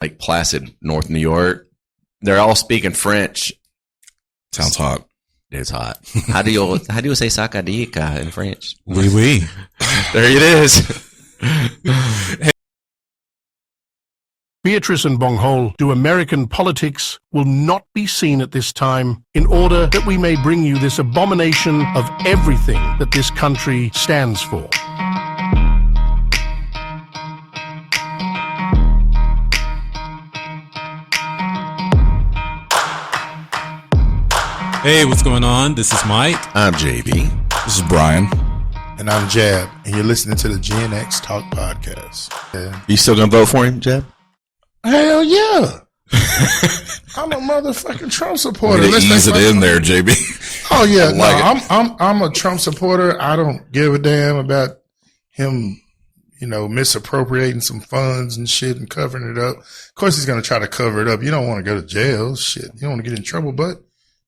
like Placid, North New York. They're all speaking French. Sounds hot. It's hot. How do you say sacadica in French? Oui, oui. There it is. Beatrice and Bonghole do American politics will not be seen at this time in order that we may bring you this abomination of everything that this country stands for. Hey, what's going on? This is Mike. I'm JB. This is Brian. And I'm Jab, and you're listening to the Gen X Talk Podcast. Yeah. You still gonna vote for him, Jeb? Hell yeah. I'm a motherfucking Trump supporter. Let's ease it in there, JB. Oh yeah, I'm I'm a Trump supporter. I don't give a damn about him, misappropriating some funds and shit and covering it up. Of course he's gonna try to cover it up. You don't want to go to jail, shit. You don't want to get in trouble, but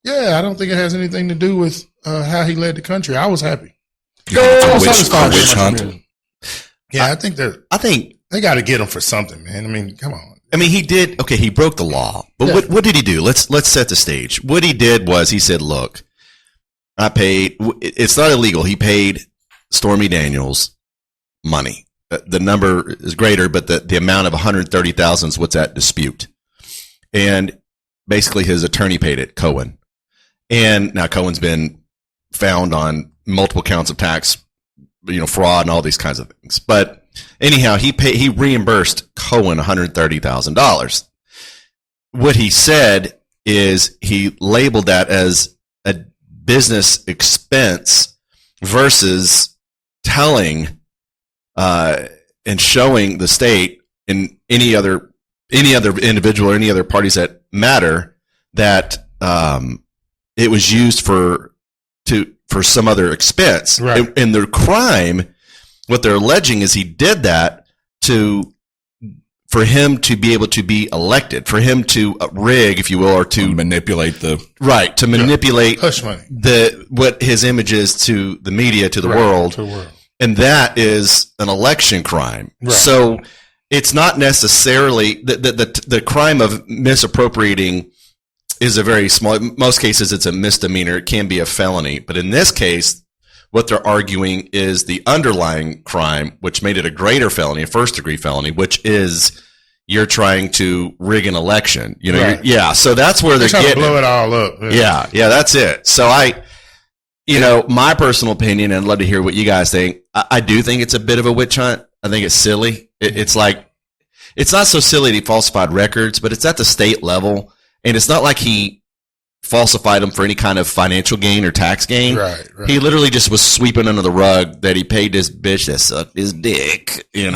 yeah, I don't think it has anything to do with how he led the country. I was happy. Witch hunt. Yeah, I think they got to get him for something, man. I mean, come on. I mean, he did. Okay, he broke the law, but Yeah. what did he do? Let's set the stage. What he did was he said, "Look, I paid. It's not illegal. He paid Stormy Daniels money. The number is greater, but the amount of $130,000 is what's at dispute. And basically, his attorney paid it, Cohen. And now Cohen's been found on multiple counts of tax, fraud and all these kinds of things. But anyhow, he reimbursed Cohen $130,000. What he said is he labeled that as a business expense versus telling and showing the state and any other individual or any other parties that matter that it was used for some other expense. Right. And their crime, what they're alleging is he did that for him to be able to be elected, for him to rig, if you will, or to manipulate manipulate Hush money. what his image is to the media, to the world. To the world. And that is an election crime. Right. So it's not necessarily the crime of misappropriating is a very small, in most cases it's a misdemeanor. It can be a felony. But in this case, what they're arguing is the underlying crime, which made it a greater felony, a first degree felony, which is you're trying to rig an election. Right. So that's where they're trying to getting blow it all up. Yeah, that's it. So my personal opinion, and I'd love to hear what you guys think. I do think it's a bit of a witch hunt. I think it's silly. It's like, it's not so silly that he falsified records, but it's at the state level. And it's not like he falsified them for any kind of financial gain or tax gain. Right. He literally just was sweeping under the rug that he paid this bitch that sucked his dick, Basically.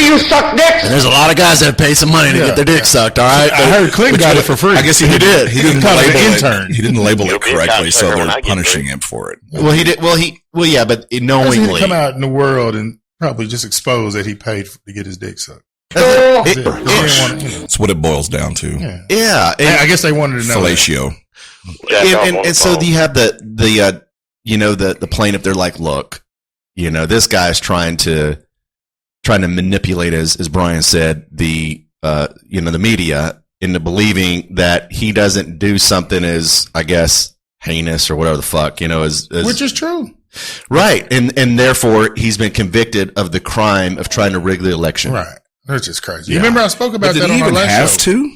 You suck dicks! And there's a lot of guys that pay some money to get their dick sucked, all right? I heard Clinton got it for free. I guess he did. He didn't Called it label an it. intern. He didn't label You'll it be a correctly, so cocksucker when I they're get punishing free. him for it. Well, he did. Well, yeah, but He knowingly. come out in the world and probably just expose that he paid to get his dick sucked. That's what it boils down to. Yeah. I guess they wanted to know. Fellatio. And so you have the plaintiff. They're like, look, this guy's trying to manipulate, as Brian said, the media into believing that he doesn't do something as, I guess, heinous or whatever the fuck, Which is true. right. And therefore he's been convicted of the crime of trying to rig the election. Right. That's just crazy. Yeah. You remember I spoke about But did that he on our even last have show? to?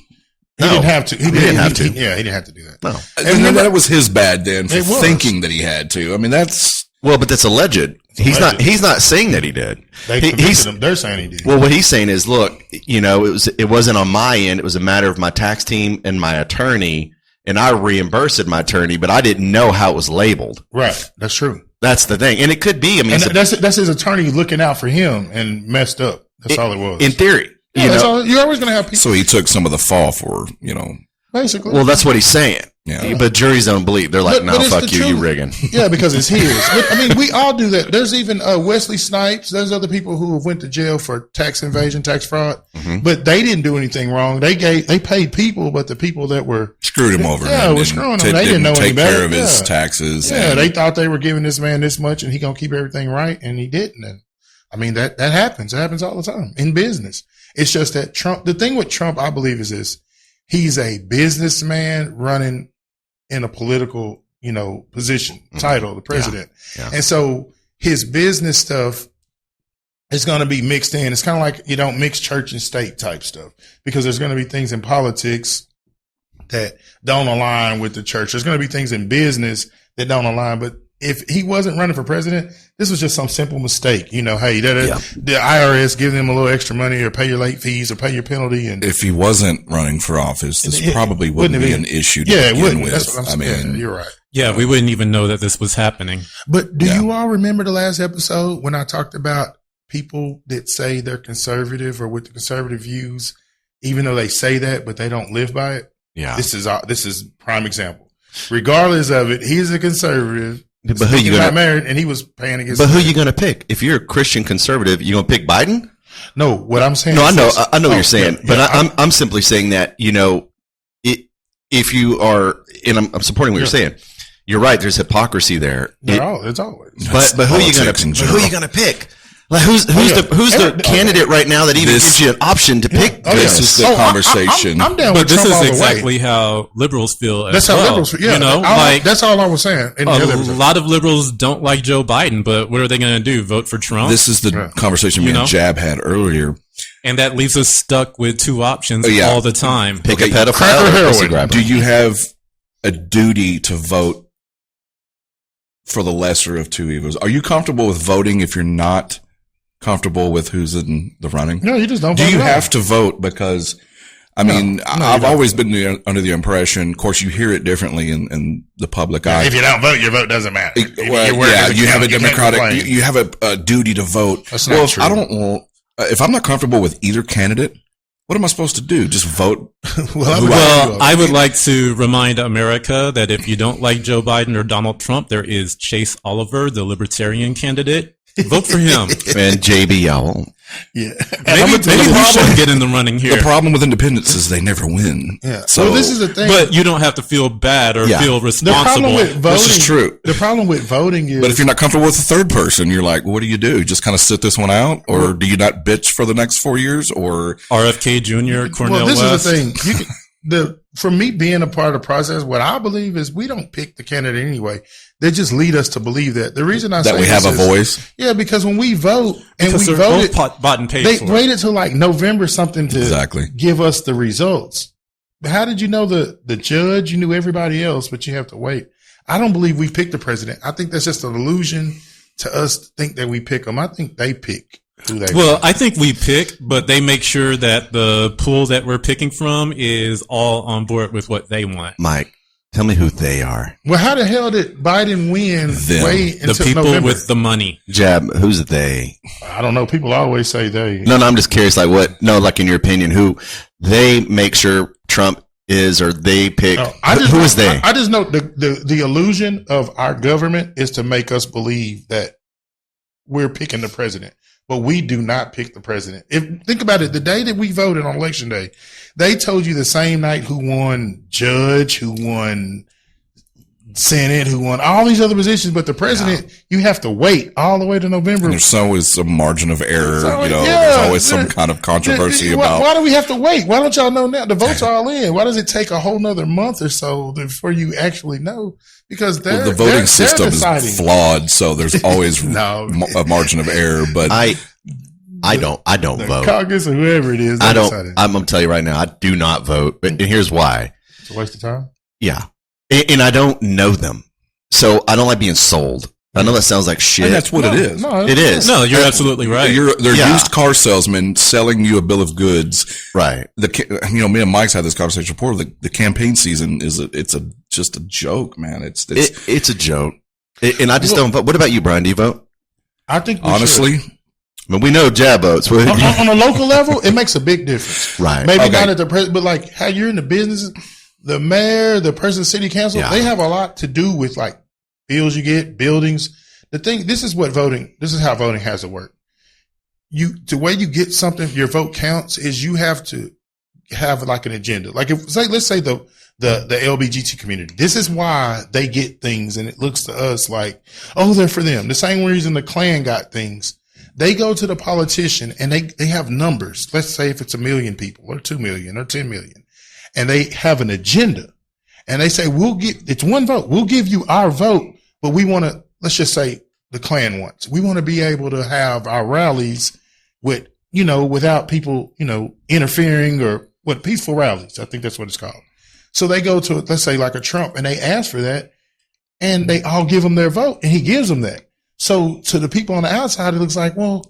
He didn't have to. He didn't have to. He didn't have to do that. No. And remember, that was his bad, Dan, for It was. thinking that he had to. I mean, that's Well, but that's alleged. He's not saying that he did. they convicted him. They're saying he did. Well, what he's saying is, look, it wasn't on my end. It was a matter of my tax team and my attorney, and I reimbursed my attorney, but I didn't know how it was labeled. Right. That's true. That's the thing, and it could be. I mean, And that's his attorney looking out for him and messed up. That's all it was. in theory. Yeah, that's all, you're always going to have people. so he took some of the fall for, Basically. Well, that's what he's saying. Yeah. But juries don't believe. They're like, But no, it's fuck the you, you truth. rigging. Yeah, because it's his. But, I mean, we all do that. There's even Wesley Snipes. There's other people who have went to jail for tax invasion, tax fraud, but they didn't do anything wrong. They paid people, but the people that were screwed him over. Yeah, and we're didn't screwing him. ta- They didn't know any take better. care of his Yeah. taxes. yeah, and- they thought they were giving this man this much and he gonna keep everything right, and he didn't. And I mean that happens. It happens all the time in business. It's just that Trump, the thing with Trump, I believe is this. He's a businessman running in a political, position, title, the president. Yeah. And so his business stuff is going to be mixed in. It's kind of like you don't mix church and state type stuff because there's going to be things in politics that don't align with the church. There's going to be things in business that don't align. But if he wasn't running for president, this was just some simple mistake. Hey, the IRS give them a little extra money or pay your late fees or pay your penalty. And If he wasn't running for office, this probably wouldn't be an issue to it begin wouldn't. with. That's what I'm saying. You're right. Yeah, we wouldn't even know that this was happening. But do you all remember the last episode when I talked about people that say they're conservative or with the conservative views, even though they say that, but they don't live by it? Yeah. This is prime example. Regardless of it, he's a conservative. But who you got gonna married and he was paying against. But who you gonna pick? If you're a Christian conservative, you gonna pick Biden? No, what I'm saying. No, I is know, this. I know what you're saying, yeah, but yeah, I'm simply saying that if you are, and I'm supporting what you're saying. You're right. There's hypocrisy there. it's always. But who are you gonna politics in pick? Who are you general. gonna pick? Like who's the candidate right now that even gives you an option to pick? This is the conversation. I'm down But with this Trump all is the way. exactly how liberals feel as That's well. how liberals feel. Yeah, that's all I was saying. In the other a episode. lot of liberals don't like Joe Biden, but what are they going to do? Vote for Trump? This is the conversation me and Jab had earlier. And that leaves us stuck with two options Yeah. all the time. Pick a Okay, pedophile crack or or heroin? pussy grabber. Do you have a duty to vote for the lesser of two evils? Are you comfortable with voting if you're not comfortable with who's in the running? No, you just don't. Do vote you at all. have to vote? Because, I've always been under the impression, of course, you hear it differently in the public eye. If you don't vote, your vote doesn't matter. You have a democratic, you have a duty to vote. That's not well, if true. if I'm not comfortable with either candidate, what am I supposed to do? Just vote? Well, I would like to remind America that if you don't like Joe Biden or Donald Trump, there is Chase Oliver, the libertarian candidate. Vote for him. And JB Owl. Yeah. Maybe we should get in the running here. The problem with independents is they never win. Yeah. So well, this is the thing. But you don't have to feel bad or feel the responsible. problem with voting, This is true. The problem with voting is, But if you're not comfortable with the third person, you're like, what do? Just kind of sit this one out? Or do you not bitch for the next 4 years? Or RFK Jr., Cornel this West. is the thing. For me being a part of the process, what I believe is we don't pick the candidate anyway. They just lead us to believe that. The reason I that say we have a this is- voice? Yeah, because when we vote and Because we they're voted, both bought and paid they for. waited till like November something to Exactly. give us the results. How did you know the judge? You knew everybody else, but you have to wait. I don't believe we picked the president. I think that's just an illusion to us to think that we pick them. I think they pick who they Well, I think we pick, but they make sure that the pool that we're picking from is all on board with what they want. Mike, tell me who they are. Well, how the hell did Biden win? Them. Wait The until people November? with the money. Jab, who's they? I don't know. People always say they. No, I'm just curious, like in your opinion, who they make sure Trump is or they pick. No, Who is they? I just know the illusion of our government is to make us believe that we're picking the president, but we do not pick the president. Think about it, the day that we voted on election day, they told you the same night who won judge, who won Senate, who won all these other positions, but the president, you have to wait all the way to November. And there's always some margin of error. So, There's always some kind of controversy about. Why do we have to wait? Why don't y'all know now? The votes are all in. Why does it take a whole nother month or so before you actually know? Because The voting system is flawed, so there's always No. a margin of error. But I don't The vote. caucus or whoever it is. I they don't. decided. I'm gonna tell you right now, I do not vote, and here's why. It's a waste of time. Yeah, and I don't know them, so I don't like being sold. I know that sounds like shit. and that's what it is. No, It is. No, you're absolutely right. They're Yeah. used car salesmen selling you a bill of goods. Right. Me and Mike's had this conversation before. The campaign season is just a joke, man. It's It's a joke, and I just don't vote. What about you, Brian? Do you vote? I think we honestly. should. I mean, we know Jab votes. on a local level, it makes a big difference. Right. Maybe Okay. not at the president, but like how you're in the business, the mayor, the person, city council, Yeah. they have a lot to do with like bills you get, buildings. This is how voting has to work. The way you get something, your vote counts is you have to have like an agenda. Like let's say the LBGT community. This is why they get things and it looks to us like, oh, they're for them. The same reason the Klan got things. They go to the politician and they have numbers. Let's say if it's 1 million people or 2 million or 10 million, and they have an agenda and they say, it's one vote. We'll give you our vote, but we want to, let's just say the Klan wants, we want to be able to have our rallies with, without people, interfering or peaceful rallies. I think that's what it's called. So they go to, let's say like a Trump, and they ask for that, and they all give him their vote, and he gives them that. So to the people on the outside, it looks like, well,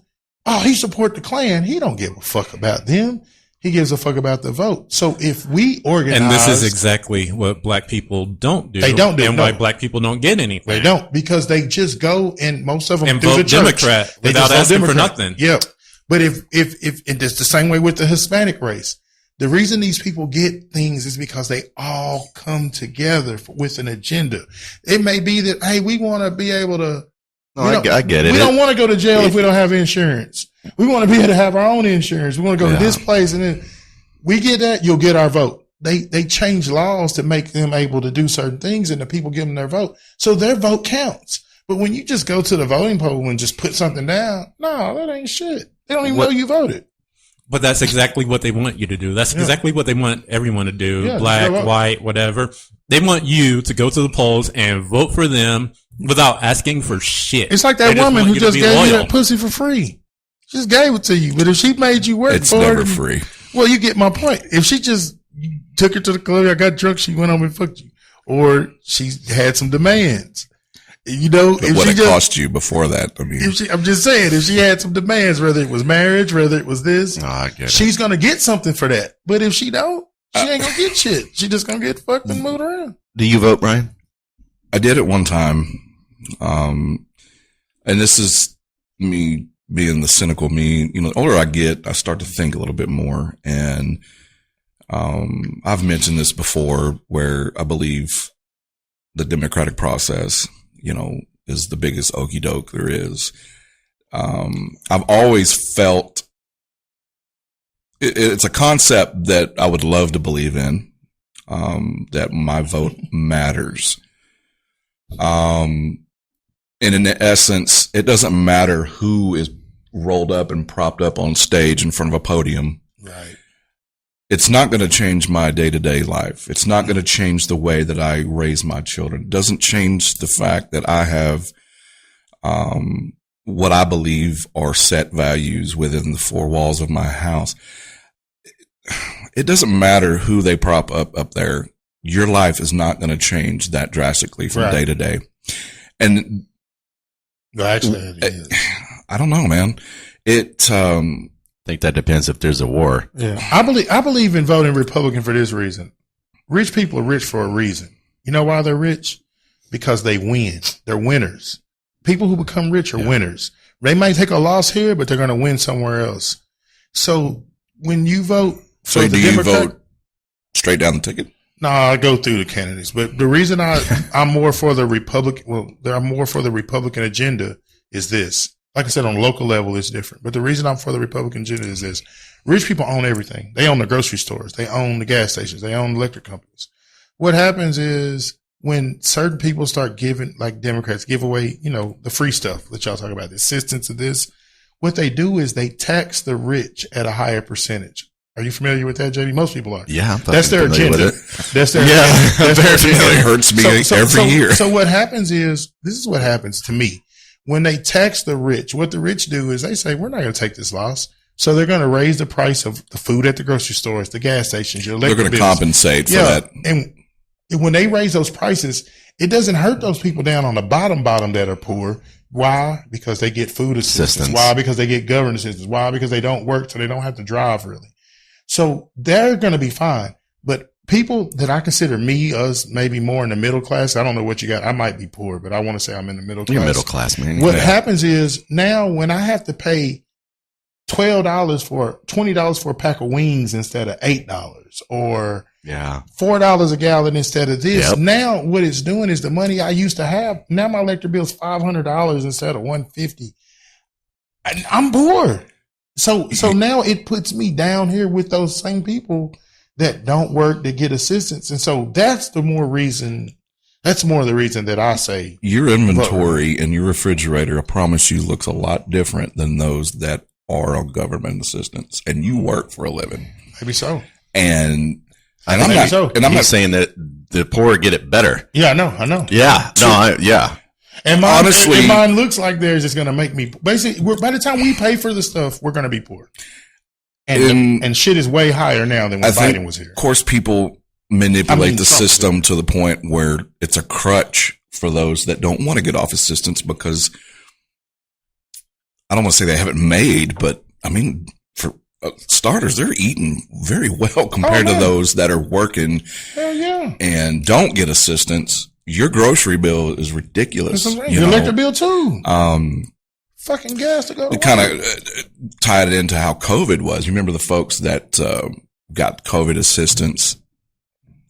he support the Klan. He don't give a fuck about them. He gives a fuck about the vote. So if we organize, and this is exactly what black people don't do. They don't do, and why black people don't get anything. They don't, because they just go, and most of them and do vote the church. Democrat They without just vote asking for Democrat. nothing. Yep. But if and it's the same way with the Hispanic race. The reason these people get things is because they all come together with an agenda. It may be that, hey, we want to be able to. I get it. We don't want to go to jail if we don't have insurance. We want to be able to have our own insurance. We want to go to this place, and then we get that, you'll get our vote. They change laws to make them able to do certain things, and the people give them their vote. So their vote counts. But when you just go to the voting poll and just put something down, no, that ain't shit. They don't even know you voted. But that's exactly what they want you to do. That's exactly what they want everyone to do. Yeah, black, white, whatever. They want you to go to the polls and vote for them without asking for shit. It's like that woman who just gave you that pussy for free. She just gave it to you. But if she made you work It's for never it, free. well, you get my point. If she just took her to the club, I got drunk, she went home and fucked you. Or she had some demands. But if what she it just cost you before that, I mean, I'm just saying, if she had some demands, whether it was marriage, whether it was this, I get it. she's gonna get something for that. But if she don't, she ain't gonna get shit. She just gonna get fucked and moved around. Do you vote, Brian? I did at one time. And this is me being the cynical me. The older I get, I start to think a little bit more. And, I've mentioned this before, where I believe the democratic process, is the biggest okie doke there is. I've always felt it's a concept that I would love to believe in, that my vote matters. And in essence, it doesn't matter who is rolled up and propped up on stage in front of a podium. Right. It's not going to change my day-to-day life. It's not going to change the way that I raise my children. It doesn't change the fact that I have what I believe are set values within the four walls of my house. It doesn't matter who they prop up there. Your life is not going to change that drastically from day to day. And No, actually, it is. I don't know, man. I think that depends if there's a war. Yeah. I believe in voting Republican for this reason. Rich people are rich for a reason. You know why they're rich? Because they win. They're winners. People who become rich are winners. They might take a loss here, but they're going to win somewhere else. So when you vote for the Democrat, vote straight down the ticket? No, I go through the candidates, but the reason I'm more for the I'm more for the Republican agenda is this. Like I said, on a local level, it's different. But the reason I'm for the Republican agenda is this. Rich people own everything. They own the grocery stores. They own the gas stations. They own electric companies. What happens is when certain people start giving, like Democrats give away, the free stuff that y'all talk about, the assistance of this, what they do is they tax the rich at a higher percentage. Are you familiar with that, JD? Most people are. Yeah, that's their agenda. That's their very familiar. It hurts me every year. So what happens is, this is what happens to me. When they tax the rich, what the rich do is they say, we're not going to take this loss. So they're going to raise the price of the food at the grocery stores, the gas stations, your electric They're going to compensate for that. And when they raise those prices, it doesn't hurt those people down on the bottom that are poor. Why? Because they get food assistance. Why? Because they get government assistance. Why? Because they don't work, so they don't have to drive really. So they're going to be fine. But people that I consider us, maybe more in the middle class. I don't know what you got. I might be poor, but I want to say I'm in the middle class. You're middle class, man. What happens is now when I have to pay $20 for a pack of wings instead of $8 or $4 a gallon instead of this. Yep. Now what it's doing is the money I used to have. Now my electric bill is $500 instead of $150. I'm bored. So now it puts me down here with those same people that don't work, that get assistance. And so that's the more reason That's more the reason that I say Your inventory and your refrigerator, I promise you, looks a lot different than those that are on government assistance, and you work for a living. maybe so. And I'm Maybe not, so. and I'm He's not saying that the poor get it better. Yeah, I know. Yeah. Yeah. And mine, Honestly- and mine looks like theirs is going to make me basically. By the time we pay for the stuff, we're going to be poor, and shit is way higher now than when I think, Biden was here. of course, people manipulate the Trump system to the point where it's a crutch for those that don't want to get off assistance because I don't want to say they haven't made, but I mean, for starters, they're eating very well compared to man. those that are working Hell yeah, and don't get assistance. Your grocery bill is ridiculous. that's what I'm saying. you Your know? electric bill too. Um, Fucking gas to go. To it kind work. of tied it into how COVID was. You remember the folks that got COVID assistance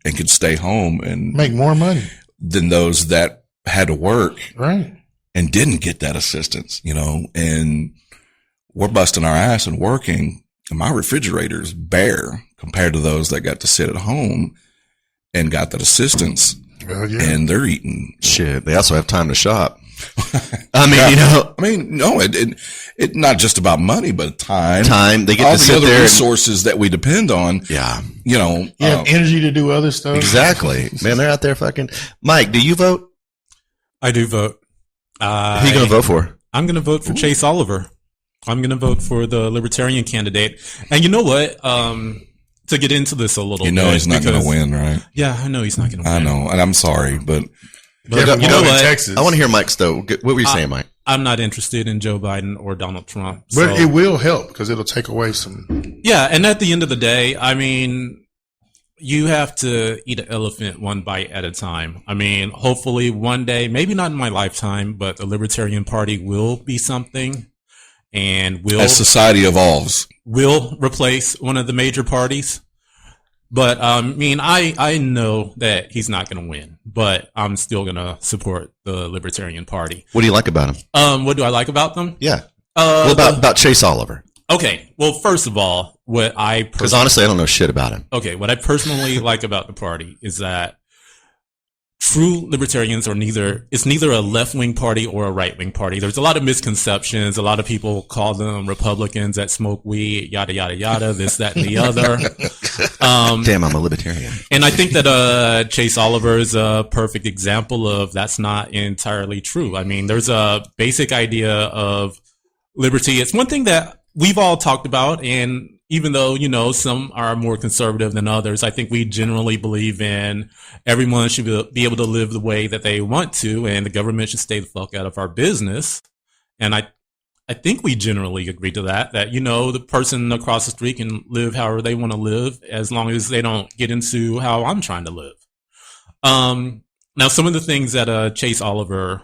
and could stay home and make more money, than those that had to work right? and didn't get that assistance, you know, and we're busting our ass and working, and my refrigerator's bare compared to those that got to sit at home and got that assistance, Well, yeah. and they're eating. Shit. They also have time to shop. I mean, you know, I mean, no, it not just about money, but time. they get all to the sit other there. And, resources that we depend on, yeah. you know. You have energy to do other stuff. Exactly. Man, they're out there fucking. Mike, do you vote? I do vote. Who are you going to vote for? I'm going to vote for Chase Oliver. I'm going to vote for the Libertarian candidate. And you know what? To get into this a little You know bit, he's not going because- to win, right? Yeah, I know he's not going to I win. know, and I'm sorry, but But Yeah, you know in what? Texas. I want to hear Mike's though. What were you saying, Mike? I'm not interested in Joe Biden or Donald Trump. But So- it will help because it'll take away some. yeah, and at the end of the day, I mean, you have to eat an elephant one bite at a time. I mean, hopefully one day, maybe not in my lifetime, but the Libertarian Party will be something and as society evolves, will replace one of the major parties. But I mean, I know that he's not going to win, but I'm still going to support the Libertarian Party. What do you like about him? What do I like about them? Yeah. What about Chase Oliver? Okay, well, first of all, what I Because honestly, I don't know shit about him. okay, what I personally like about the party is that true libertarians are it's neither a left-wing party or a right-wing party. There's a lot of misconceptions. A lot of people call them Republicans that smoke weed, yada, yada, yada, this, that, and the other. Damn, I'm a libertarian. And I think that Chase Oliver is a perfect example of that's not entirely true. I mean, there's a basic idea of liberty. It's one thing that we've all talked about, and even though, you know, some are more conservative than others, I think we generally believe in everyone should be able to live the way that they want to, and the government should stay the fuck out of our business. And I think we generally agree to that, you know, the person across the street can live however they want to live as long as they don't get into how I'm trying to live. Now, some of the things that Chase Oliver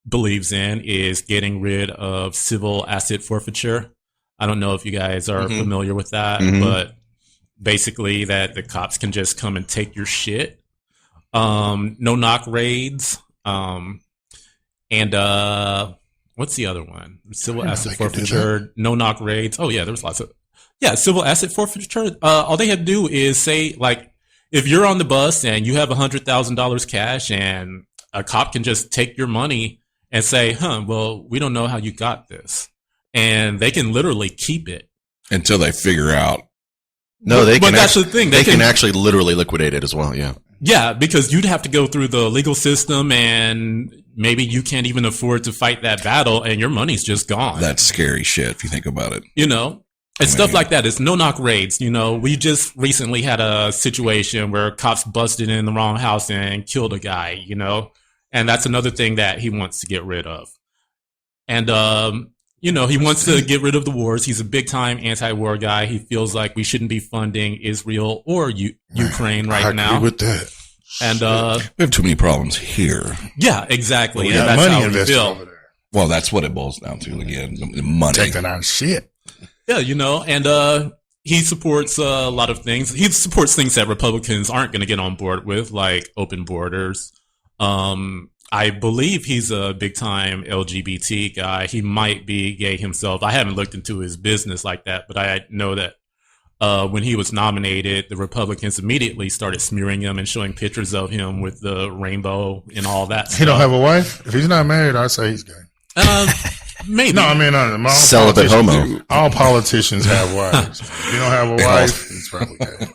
believes in is getting rid of civil asset forfeiture. I don't know if you guys are familiar with that, but basically that the cops can just come and take your shit. No knock raids. And what's the other one? Civil asset forfeiture, no knock raids. Oh yeah, there was lots of civil asset forfeiture. All they have to do is say, like, if you're on the bus and you have $100,000 cash and a cop can just take your money and say, well, we don't know how you got this. And they can literally keep it until they figure out. No, they but can. that's the thing. They can actually literally liquidate it as well. Yeah. Yeah, because you'd have to go through the legal system, and maybe you can't even afford to fight that battle, and your money's just gone. That's scary shit if you think about it. You know, and stuff like that. It's no knock raids. You know, we just recently had a situation where cops busted in the wrong house and killed a guy. You know, and that's another thing that he wants to get rid of. And you know, he wants to get rid of the wars. He's a big time anti-war guy. He feels like we shouldn't be funding Israel or Ukraine right now. I agree with that. And We have too many problems here. yeah, exactly. We And got that's money how we invested feel. over there. Well, that's what it boils down to again. The money. Taking our shit. Yeah, you know, and he supports a lot of things. He supports things that Republicans aren't going to get on board with, like open borders. I believe he's a big time LGBT guy. He might be gay himself. I haven't looked into his business like that, but I know that when he was nominated, the Republicans immediately started smearing him and showing pictures of him with the rainbow and all that stuff. He don't have a wife? If he's not married, I say he's gay. Maybe. No, I mean, all Celibate politicians- homo. All politicians have wives. If you don't have a wife, it's probably gay.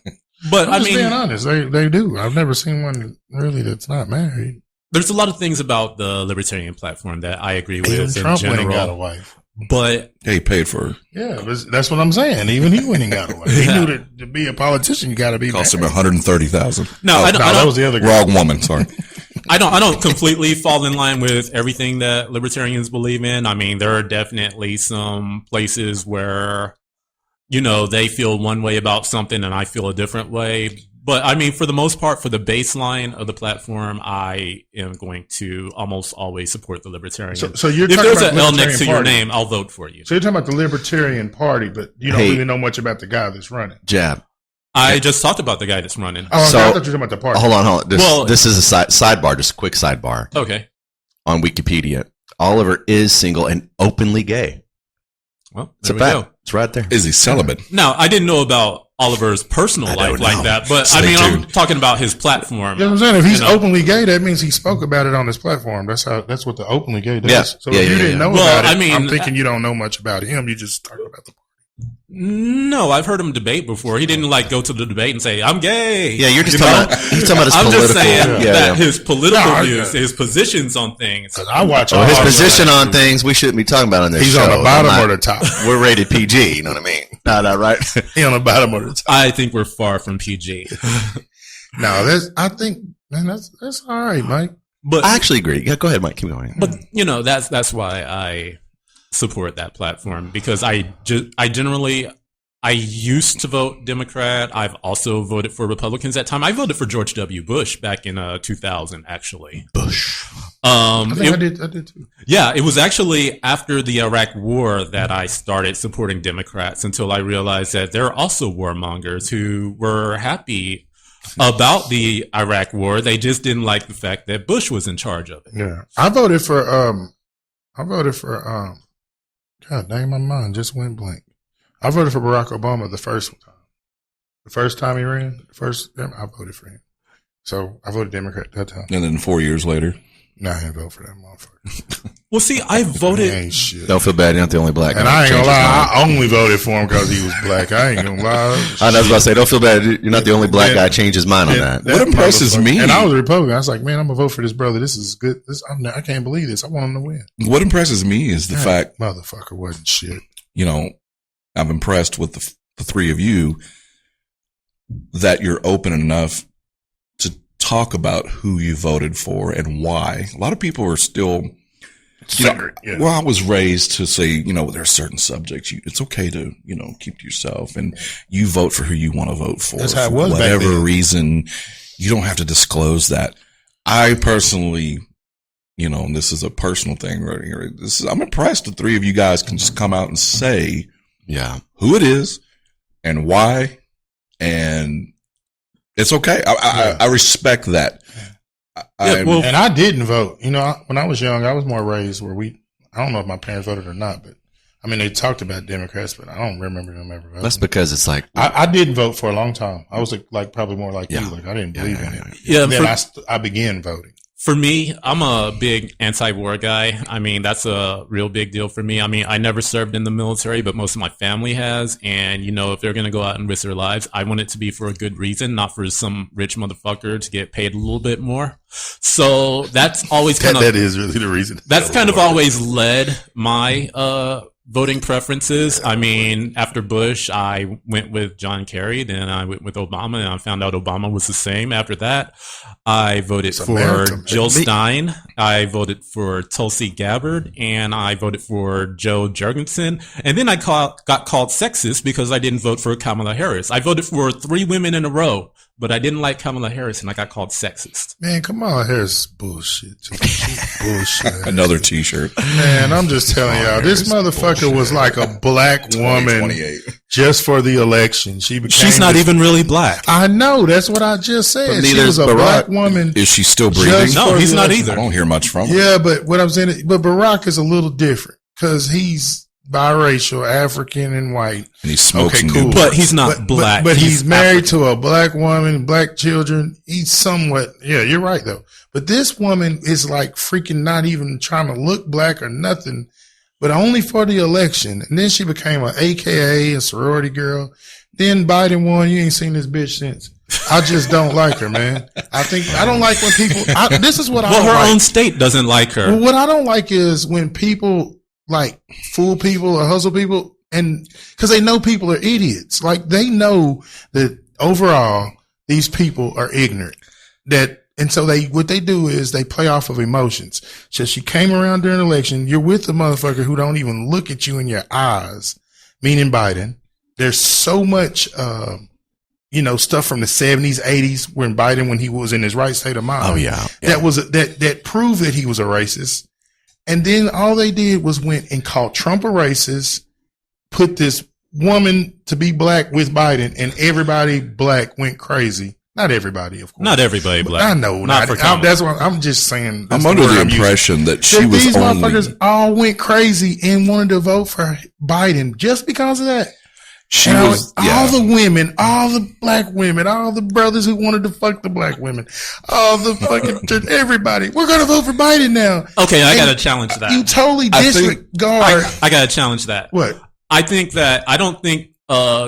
But I'm just being honest. They do. I've never seen one really that's not married. there's a lot of things about the libertarian platform that I agree with Even in Trump went and got a general. wife. But Yeah, he paid for her. Yeah, but that's what I'm saying. Even he went and got a wife. He knew that to be a politician, you got to be Cost him married. $130,000. no, I don't. No, I that don't was the other guy. Wrong woman. Sorry. I don't completely fall in line with everything that libertarians believe in. I mean, there are definitely some places where, you know, they feel one way about something and I feel a different way. But I mean, for the most part, for the baseline of the platform, I am going to almost always support the libertarians. So you're if talking there's about an L Libertarian next to your Party. name, I'll vote for you. So you're talking about the Libertarian Party, but you don't Hey. really know much about the guy that's running. Jab. I just talked about the guy that's running. Oh, So- I thought you were talking about the party. Hold on. Well- This is a sidebar, just a quick sidebar Okay. on Wikipedia. Oliver is single and openly gay. Well, It's a there we fact. go. It's right there. Is he celibate? Now, I didn't know about Oliver's personal I life don't like know. that, but Stay I mean, I'm tuned. talking about his platform. You know what I'm saying? If he's You know. openly gay, that means he spoke about it on his platform. That's what the openly gay does. Yeah. So Yeah, if you yeah, didn't yeah. know Well, about it, I mean, I'm thinking you don't know much about him. You just talking about the No, I've heard him debate before. He didn't like go to the debate and say, "I'm gay." Yeah, you're just You talking know? about, you're talking about his I'm political. just saying yeah, that yeah. his political No, I- views, his positions on things. I watch Well, all his of position that. on things we shouldn't be talking about on this He's show. on the bottom I'm or not- the top. We're rated PG. You know what I mean? No, right. He on the bottom or the top. I think we're far from PG. No, I think, man, that's all right, Mike. But I actually agree. Yeah, go ahead, Mike. Keep going. But you know, that's why I support that platform, because I generally I used to vote Democrat. I've also voted for Republicans at time. I voted for George W. Bush back in 2000, actually. Bush. I think It- I did too. yeah, it was actually after the Iraq War that I started supporting Democrats, until I realized that there are also warmongers who were happy about the Iraq War. They just didn't like the fact that Bush was in charge of it. Yeah, I voted for God dang, my mind just went blank. I voted for Barack Obama the first time. The first time he ran, I voted for him. So I voted Democrat that time. And then 4 years later, Nah, I didn't vote for that motherfucker. Well, see, I He voted. ain't shit. Don't feel bad. You're not the only black guy. And I ain't Change gonna his lie, mind. I only voted for him because he was black. I ain't gonna lie. I was about to say, don't feel bad. You're not the only black Yeah. guy change his mind on Yeah, that. What impresses motherfucker. me- And I was a Republican. I was like, man, I'm gonna vote for this brother. This is good. I can't believe this. I want him to win. what impresses me is the That fact, motherfucker wasn't shit. you know, I'm impressed with the three of you that you're open enough to talk about who you voted for and why. A lot of people are still, you know, Yeah. well, I was raised to say, you know, there are certain subjects it's okay to, you know, keep to yourself and you vote for who you want to vote for. That's how it for was back whatever then. reason. You don't have to disclose that. I personally, you know, and this is a personal thing right here. I'm impressed the three of you guys can just come out and say Yeah. who it is and why, and it's okay. I respect that. Yeah, well, And I didn't vote. You know, when I was young, I was more raised where I don't know if my parents voted or not, but I mean, they talked about Democrats, but I don't remember them ever voting. That's because it's like, I didn't vote for a long time. I was like probably more like Yeah. you. Like I didn't believe in it. Yeah, And then for- I began voting. For me, I'm a big anti-war guy. I mean, that's a real big deal for me. I mean, I never served in the military, but most of my family has. And, you know, if they're going to go out and risk their lives, I want it to be for a good reason, not for some rich motherfucker to get paid a little bit more. So that's always kind of, That is really the reason. that's kind of always led my, voting preferences. I mean, after Bush, I went with John Kerry, then I went with Obama, and I found out Obama was the same. After that, I voted It's for America, man. Jill Stein. I voted for Tulsi Gabbard, and I voted for Joe Jorgensen. And then I got called sexist because I didn't vote for Kamala Harris. I voted for 3 women in a row, but I didn't like Kamala Harris, and I got called sexist. Man, come on, here's bullshit. She's bullshit. Another T-shirt. Man, I'm just telling y'all, this motherfucker was like a black woman 28. just for the election. She became She's not even really black. I know. That's what I just said. But She neither was is a Barack. black woman. Is she still breathing? Just No, for he's the not election. I either. don't hear much from her. Yeah, but what I'm saying, but Barack is a little different because he's biracial, African and white. And he smokes Okay, new cool. But he's not black. But he's married African. to a black woman, black children. He's somewhat, yeah, you're right though. But this woman is like freaking not even trying to look black or nothing, but only for the election. And then she became a AKA, a sorority girl. Then Biden won. You ain't seen this bitch since. I just don't like her, man. I don't like when people, this is what I Well, don't her like. own state doesn't like her. Well, what I don't like is when people like fool people or hustle people, and because they know people are idiots. Like they know that overall these people are ignorant. And so what they do is they play off of emotions. So she came around during the election. You're with the motherfucker who don't even look at you in your eyes, meaning Biden. There's so much, stuff from the 70s, 80s when he was in his right state of mind. Oh, yeah. That proved that he was a racist. And then all they did was went and called Trump a racist, put this woman to be black with Biden, and everybody black went crazy. Not everybody, of course. Not everybody black. I know. Not for Kamala. That's what I'm just saying. I'm under the impression that she was these only. motherfuckers all went crazy and wanted to vote for Biden just because of that. She And was. all Yeah. the women, all the black women, all the brothers who wanted to fuck the black women, all the fucking everybody. We're gonna vote for Biden now. Okay, I And gotta challenge that. You totally I think- disregard I gotta challenge that. what? I don't think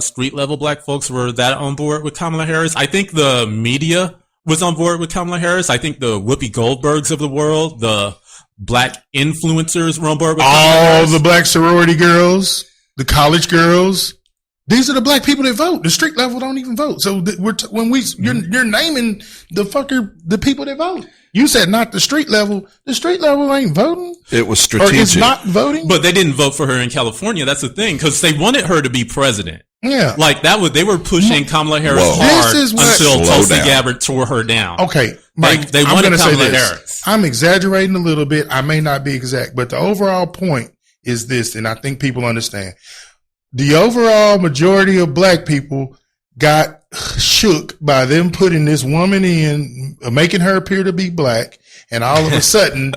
street level black folks were that on board with Kamala Harris. I think the media was on board with Kamala Harris. I think the Whoopi Goldbergs of the world, the black influencers were on board with Kamala All Harris. the black sorority girls, the college girls. These are the black people that vote. The street level don't even vote. So you're naming the people that vote. You said not the street level. The street level ain't voting, It was or strategic. is not voting. But they didn't vote for her in California. That's the thing, because they wanted her to be president. Yeah. Like they were pushing Kamala Harris Whoa. hard This is what- until Slow Tulsi down. Gabbard tore her down. Okay, Mike. They I'm wanted going to say Kamala this. Harris. I'm exaggerating a little bit. I may not be exact, but the overall point is this, and I think people understand. The overall majority of black people got shook by them putting this woman in, making her appear to be black, and all of a sudden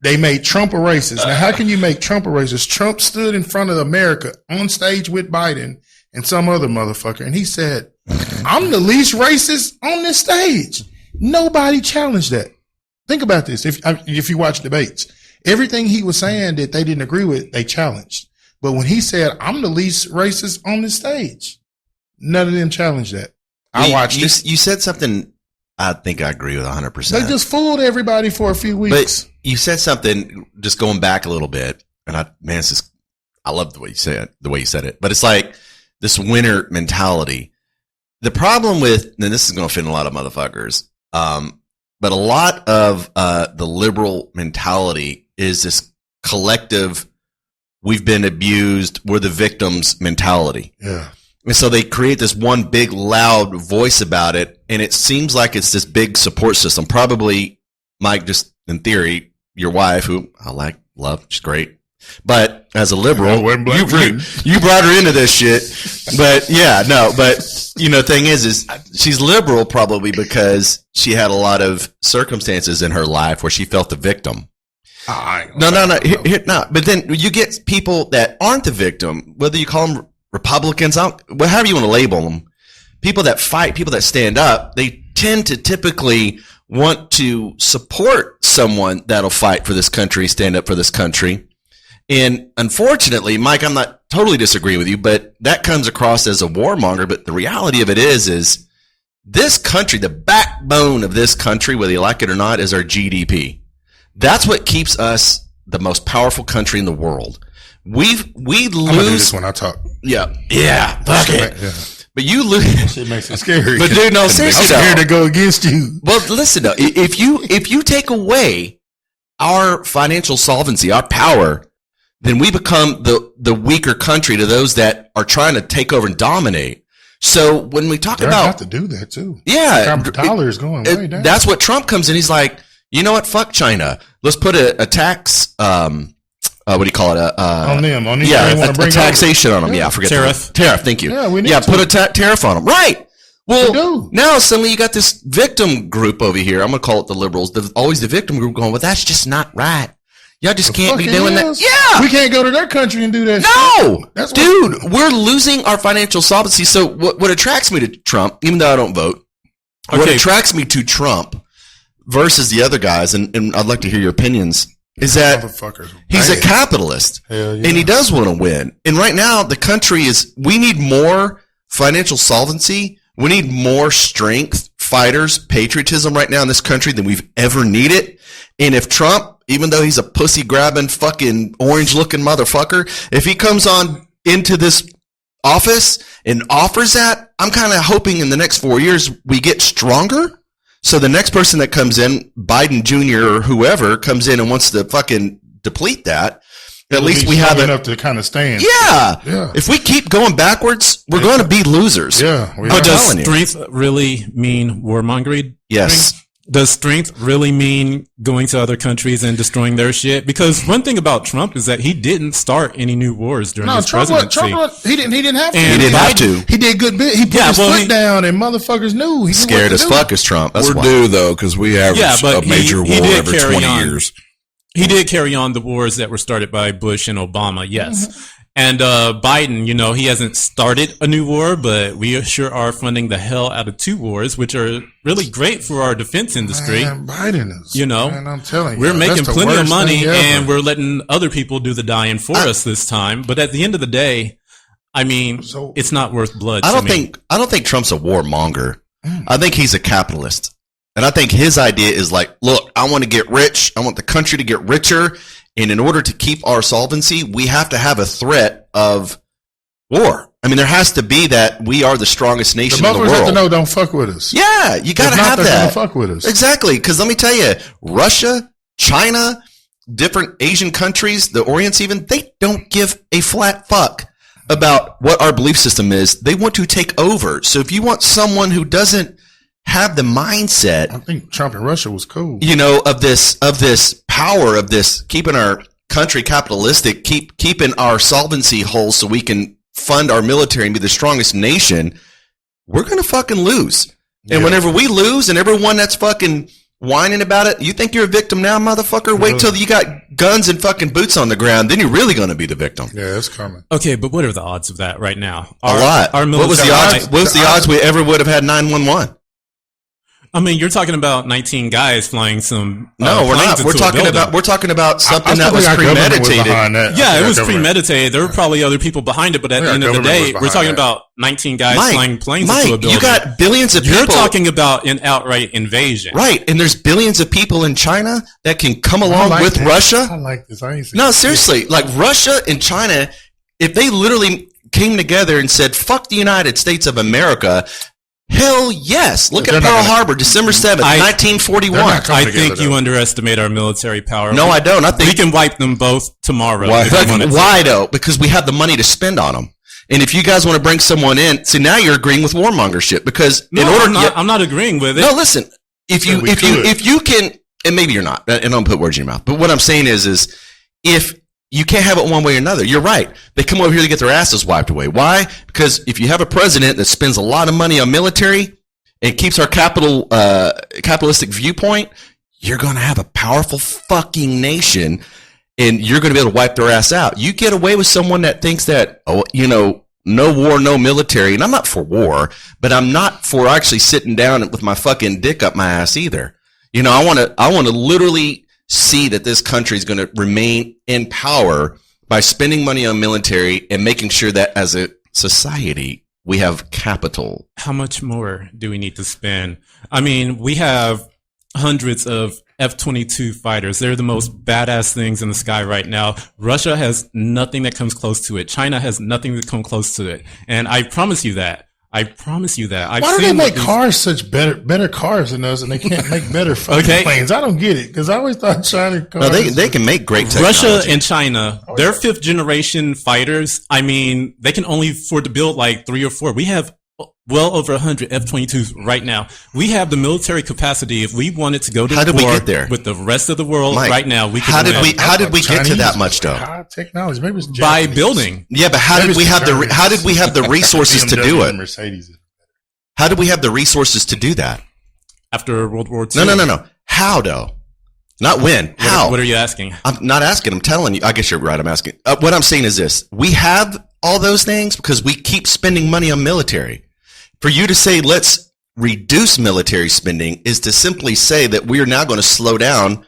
they made Trump a racist. Now, how can you make Trump a racist? Trump stood in front of America on stage with Biden and some other motherfucker, and he said, I'm the least racist on this stage. Nobody challenged that. Think about this. If you watch debates, everything he was saying that they didn't agree with, they challenged. But when he said, I'm the least racist on this stage, none of them challenged that. I watched it. You said something I think I agree with 100%. They just fooled everybody for a few weeks. But you said something, just going back a little bit, and I love the way you said it, but it's like this winner mentality. The problem with, and this is going to offend a lot of motherfuckers, but a lot of the liberal mentality is this collective, we've been abused, we're the victims mentality. Yeah. And so they create this one big loud voice about it, and it seems like it's this big support system. Probably, Mike, just in theory, your wife, who I love, she's great. But as a liberal, you brought her into this shit. But the thing is she's liberal probably because she had a lot of circumstances in her life where she felt the victim. No. But then you get people that aren't the victim, whether you call them Republicans, however you want to label them, people that fight, people that stand up, they tend to typically want to support someone that'll fight for this country, stand up for this country. And unfortunately, Mike, I'm not totally disagree with you, but that comes across as a warmonger. But the reality of it is this country, the backbone of this country, whether you like it or not, is our GDP. That's what keeps us the most powerful country in the world. We lose. I'm gonna do this when I talk. Yeah. Fuck it. Yeah. But you lose. Shit makes it scary. But dude, no, seriously, I'm scared though. to go against you. Well, listen though, if you take away our financial solvency, our power, then we become the weaker country to those that are trying to take over and dominate. So when we talk They're about, about to do that too. yeah, The dollar is going way down. that's what Trump comes in. He's like, you know what? Fuck China. Let's put a tax. What do you call it? on them. On these Yeah, they want to bring a taxation on them. Yeah. Yeah, I forget Tariff. Tariff. Thank you. Yeah, we need to. put a tariff on them. Right. We Well, do. now suddenly you got this victim group over here. I'm going to call it the liberals. Always the victim group going, well, that's just not right. Y'all just The can't be fucking doing is? that. Yeah. We can't go to their country and do that. No, shit. That's dude, we're losing our financial solvency. So what attracts me to Trump, even though I don't vote, what Okay. attracts me to Trump versus the other guys, and I'd like to hear your opinions, is that motherfuckers. he's a bad. capitalist Hell yeah. and he does want to win. And right now, the country we need more financial solvency. We need more strength, fighters, patriotism right now in this country than we've ever needed. And if Trump, even though he's a pussy grabbing fucking orange looking motherfucker, if he comes on into this office and offers that, I'm kind of hoping in the next 4 years we get stronger. So the next person that comes in, Biden Jr. or whoever comes in and wants to fucking deplete that, at We'll least be we have strong it. enough to kind of stand. Yeah. Yeah. If we keep going backwards, we're going to be losers. Yeah. We I'm are. Does telling you. strength really mean warmongering? Yes. Does strength really mean going to other countries and destroying their shit? Because one thing about Trump is that he didn't start any new wars during No, his Trump, presidency. he didn't have to. And He didn't have to. He did good bit. He put Yeah, his well, foot he- down and motherfuckers knew. He knew Scared what as to do. fuck as Trump. That's We're why. due though, because we average Yeah, but a major he war did every carry 20 on. years. He did carry on the wars that were started by Bush and Obama, yes. And Biden, he hasn't started a new war, but we sure are funding the hell out of 2 wars, which are really great for our defense industry. Man, Biden is. Man, I'm telling you, We're making that's the plenty of worst money thing ever. and we're letting other people do the dying for us this time. But at the end of the day, So- it's not worth blood. I to don't me. think Trump's a warmonger. I think he's a capitalist. And I think his idea is like, look, I want to get rich. I want the country to get richer. And in order to keep our solvency, we have to have a threat of war. I mean, there has to be that we are the strongest the nation in the motherfuckers have to world. know don't fuck with us. Yeah, you got to If not, have they're that. gonna fuck with us. Exactly. Because let me tell you, Russia, China, different Asian countries, the Orients even, they don't give a flat fuck about what our belief system is. They want to take over. So if you want someone who doesn't have the mindset, I think Trump and Russia was cool. of this power of this keeping our country capitalistic, keeping our solvency whole so we can fund our military and be the strongest nation, we're going to fucking lose. And Yeah. whenever we lose and everyone that's fucking whining about it, you think you're a victim now, motherfucker? Wait till you got guns and fucking boots on the ground. Then you're really going to be the victim. Yeah, it's coming. Okay, but what are the odds of that right now? A lot. Our What was the military- odds? What was the odds we ever would have had 911? I mean, you're talking about 19 guys flying some. No, we're planes not. into We're a talking building. about something I that still was think our government premeditated. behind that. I Yeah, think it our was government- premeditated. There were probably other people behind it, but at the Yeah, end of the government day, was we're talking behind that. about 19 guys Mike, flying planes into a building. you got billions of You're people. talking about an outright invasion. Right, and there's billions of people in China that can come I along like with this. I Russia. like this. I ain't seen No, this. seriously, like Russia and China, if they literally came together and said, fuck the United States of America, hell yes. Look They're at not Pearl gonna- Harbor, December 7th, I- 1941. They're not I Come think together, you though. underestimate our military power. No, I don't. I We think can wipe them both tomorrow. Why? if we wanted to. why though? Because we have the money to spend on them. And if you guys want to bring someone in, see now you're agreeing with warmonger shit. Because No, in order, I'm not agreeing with it. no, listen. If you Yeah, we if you could. if you can, and maybe you're not, and I don't put words in your mouth. But what I'm saying is if you can't have it one way or another, you're right. They come over here to get their asses wiped away. Why? Because if you have a president that spends a lot of money on military and keeps our capitalistic viewpoint, you're going to have a powerful fucking nation, and you're going to be able to wipe their ass out. You get away with someone that thinks that, no war, no military. And I'm not for war, but I'm not for actually sitting down with my fucking dick up my ass either. I want to literally see that this country is going to remain in power by spending money on military and making sure that as a society, we have capital. How much more do we need to spend? I mean, we have hundreds of F-22 fighters. They're the most badass things in the sky right now. Russia has nothing that comes close to it. China has nothing that comes close to it. And I promise you that. I've Why do they seen make what these- cars such better cars than us, and they can't make better fucking Okay. planes? I don't get it because I always thought China cars. No, they can make great technology. Russia and China, they're 5th generation fighters. I mean, they can only afford to build like 3 or 4. We have well over 100 F-22s right now. We have the military capacity. If we wanted to go to How did we war get there? with the rest of the world Mike, right now, we could how did win. How did we get to Chinese that much though? High technology, maybe it's By Japanese. building. Yeah, but how Maybe did we it's have Germans. how did we have the resources to do BMW it? and Mercedes. How did we have the resources to do that? After World War II. No. How though? Not when. How? What are you asking? I'm not asking. I'm telling you. I guess you're right. I'm asking. What I'm saying is this. We have all those things because we keep spending money on military. For you to say, let's reduce military spending is to simply say that we are now going to slow down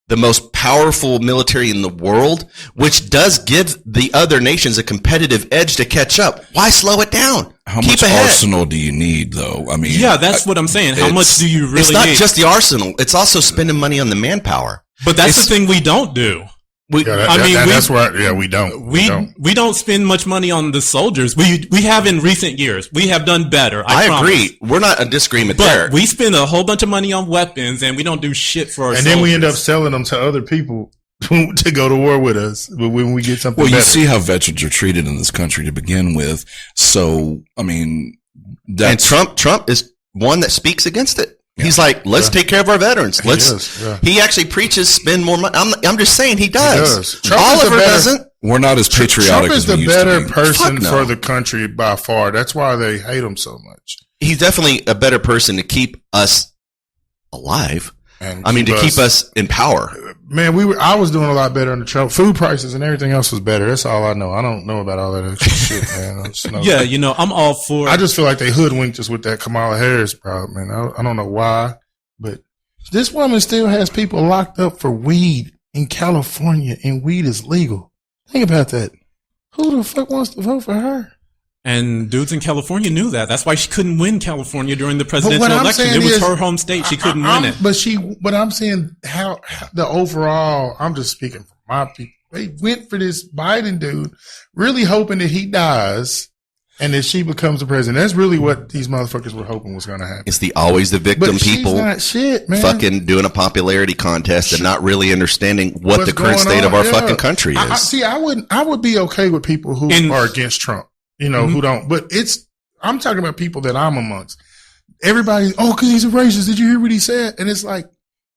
the most powerful military in the world, which does give the other nations a competitive edge to catch up. Why slow it down? How Keep much ahead. arsenal do you need, though? I mean, Yeah, that's what I'm saying. How much do you really It's not need? just the arsenal. It's also spending money on the manpower. But that's the thing we don't do. That's why. Yeah, we don't. We don't spend much money on the soldiers. We have in recent years. We have done better. I promise. agree. We're not in disagreement there. But we spend a whole bunch of money on weapons, and we don't do shit for our And then we end up soldiers. selling them to other people to go to war with us. But when we get something well, better. you see how veterans are treated in this country to begin with. So, I mean, And that's Trump is one that speaks against it. He's like, let's take care of our veterans. Let's. does, yeah. He actually preaches spend more money. I'm just saying he does. does. Trump is Oliver the better- doesn't. we're not as patriotic Trump is as we the used to better be. person Fuck no. for the country by far. That's why they hate him so much. He's definitely a better person to keep us alive. And I mean, to keep us in power. Man, I was doing a lot better under Trump. Food prices and everything else was better. That's all I know. I don't know about all that extra shit, man. I just know. Yeah, you know, I'm all for. I just feel like they hoodwinked us with that Kamala Harris problem, man. I don't know why, but this woman still has people locked up for weed in California, and weed is legal. Think about that. Who the fuck wants to vote for her? And dudes in California knew that. That's why she couldn't win California during the presidential what I'm election. saying It was is, her home state. She couldn't win it. But I'm saying how the overall, I'm just speaking for my people. They went for this Biden dude, really hoping that he dies and that she becomes the president. That's really what these motherfuckers were hoping was going to happen. It's always the victim But she's people not shit, man. fucking doing a popularity contest and not really understanding what What's the current going state on? of our Yeah. fucking country is. I would be okay with people who are against Trump, you know, who don't, but I'm talking about people that I'm amongst. Everybody, cause he's a racist. Did you hear what he said? And it's like,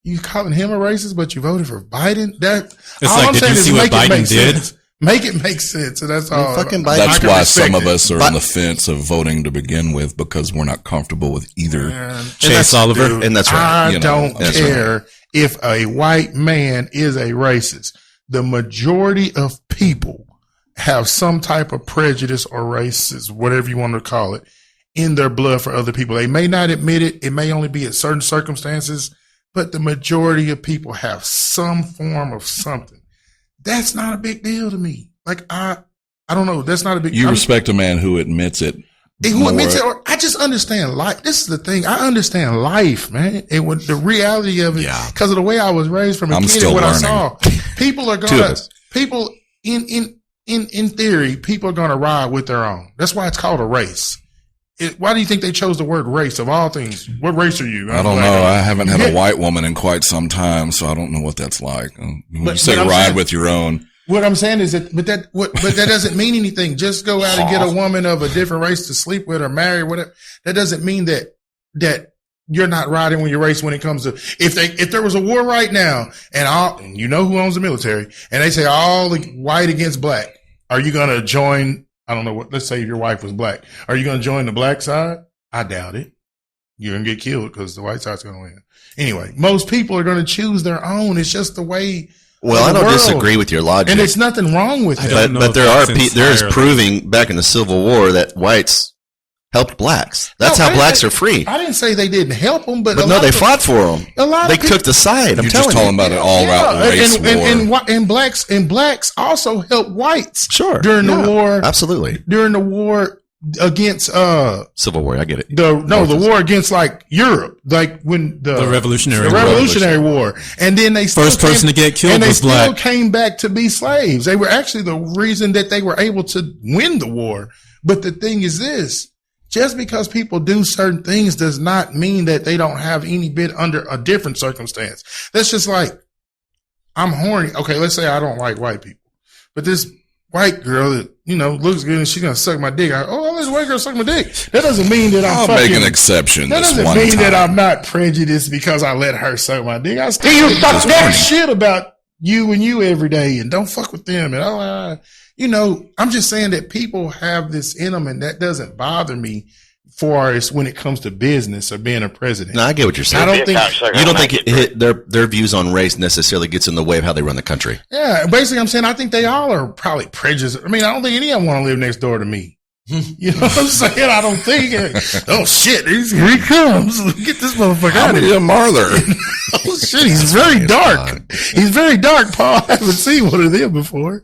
you calling him a racist, but you voted for Biden? It's like, did you see what Biden did? Make it make sense. And that's all. fucking Biden- That's I can why respect some of it. us are on the fence of voting to begin with because we're not comfortable with either. Man, Chase Oliver. dude, And that's right. I You know, don't that's care if a white man is a racist. The majority of people have some type of prejudice or racist, whatever you want to call it, in their blood for other people. They may not admit it. It may only be in certain circumstances, but the majority of people have some form of something. That's not a big deal to me. Like, I don't know. That's not a big deal. You respect a man who admits it. Who admits it, or I just understand life. This is the thing. I understand life, man. And when the reality of it, Yeah. because of the way I was raised from a I'm kid still and what learning. I saw, people are Two of gonna, us. people in theory, people are gonna ride with their own. That's why it's called a race. Why do you think they chose the word race of all things? What race are you? I don't know. I haven't had a white woman in quite some time, so I don't know what that's like. When you say but I'm ride saying- with your own, What I'm saying is that, but that doesn't mean anything. Just go out and get a woman of a different race to sleep with or marry, whatever. That doesn't mean that you're not riding with your race when it comes to, if there was a war right now and you know who owns the military and they say all the white against black, are you going to join? I don't know what, let's say your wife was black. Are you going to join the black side? I doubt it. You're going to get killed because the white side's going to win. Anyway, most people are going to choose their own. It's just the way. Well, I of the don't world. disagree with your logic. And it's nothing wrong with I it. don't know but if there that's there's entirely- proving back in the Civil War that whites helped blacks. That's No, how I blacks are didn't- free. I didn't say they didn't help them, but But no, they fought for them. A lot They of people, took the side. I'm you're telling just talking you. about an all-out race war. and blacks also helped whites Sure. during Yeah, the war. Absolutely. During the war against Civil War. I get it. the war against like Europe, like when The Revolutionary War. Revolutionary War, and then they still First person to get killed and they was still black. came back to be slaves. They were actually the reason that they were able to win the war. But the thing is this. Just because people do certain things does not mean that they don't have any bit under a different circumstance. That's just like, I'm horny. Okay, let's say I don't like white people, but this white girl that, looks good and she's going to suck my dick. This white girl suck my dick. That doesn't mean that I'll make an exception that this doesn't one mean time. that I'm not prejudiced because I let her suck my dick. I still You suck talk dick. shit about you and you every day and don't fuck with them. And I'm just saying that people have this in them and that doesn't bother me far as when it comes to business or being a president. No, I get what you're saying. I don't think. You don't think their views on race necessarily gets in the way of how they run the country? Yeah, basically, I'm saying I think they all are probably prejudiced. I mean, I don't think any of them want to live next door to me. You know what I'm saying? I don't think. Oh shit! Here he comes. Get this motherfucker How out of many here. of them are there? Oh shit! He's very dark. He's very dark, Paul. I haven't seen one of them before.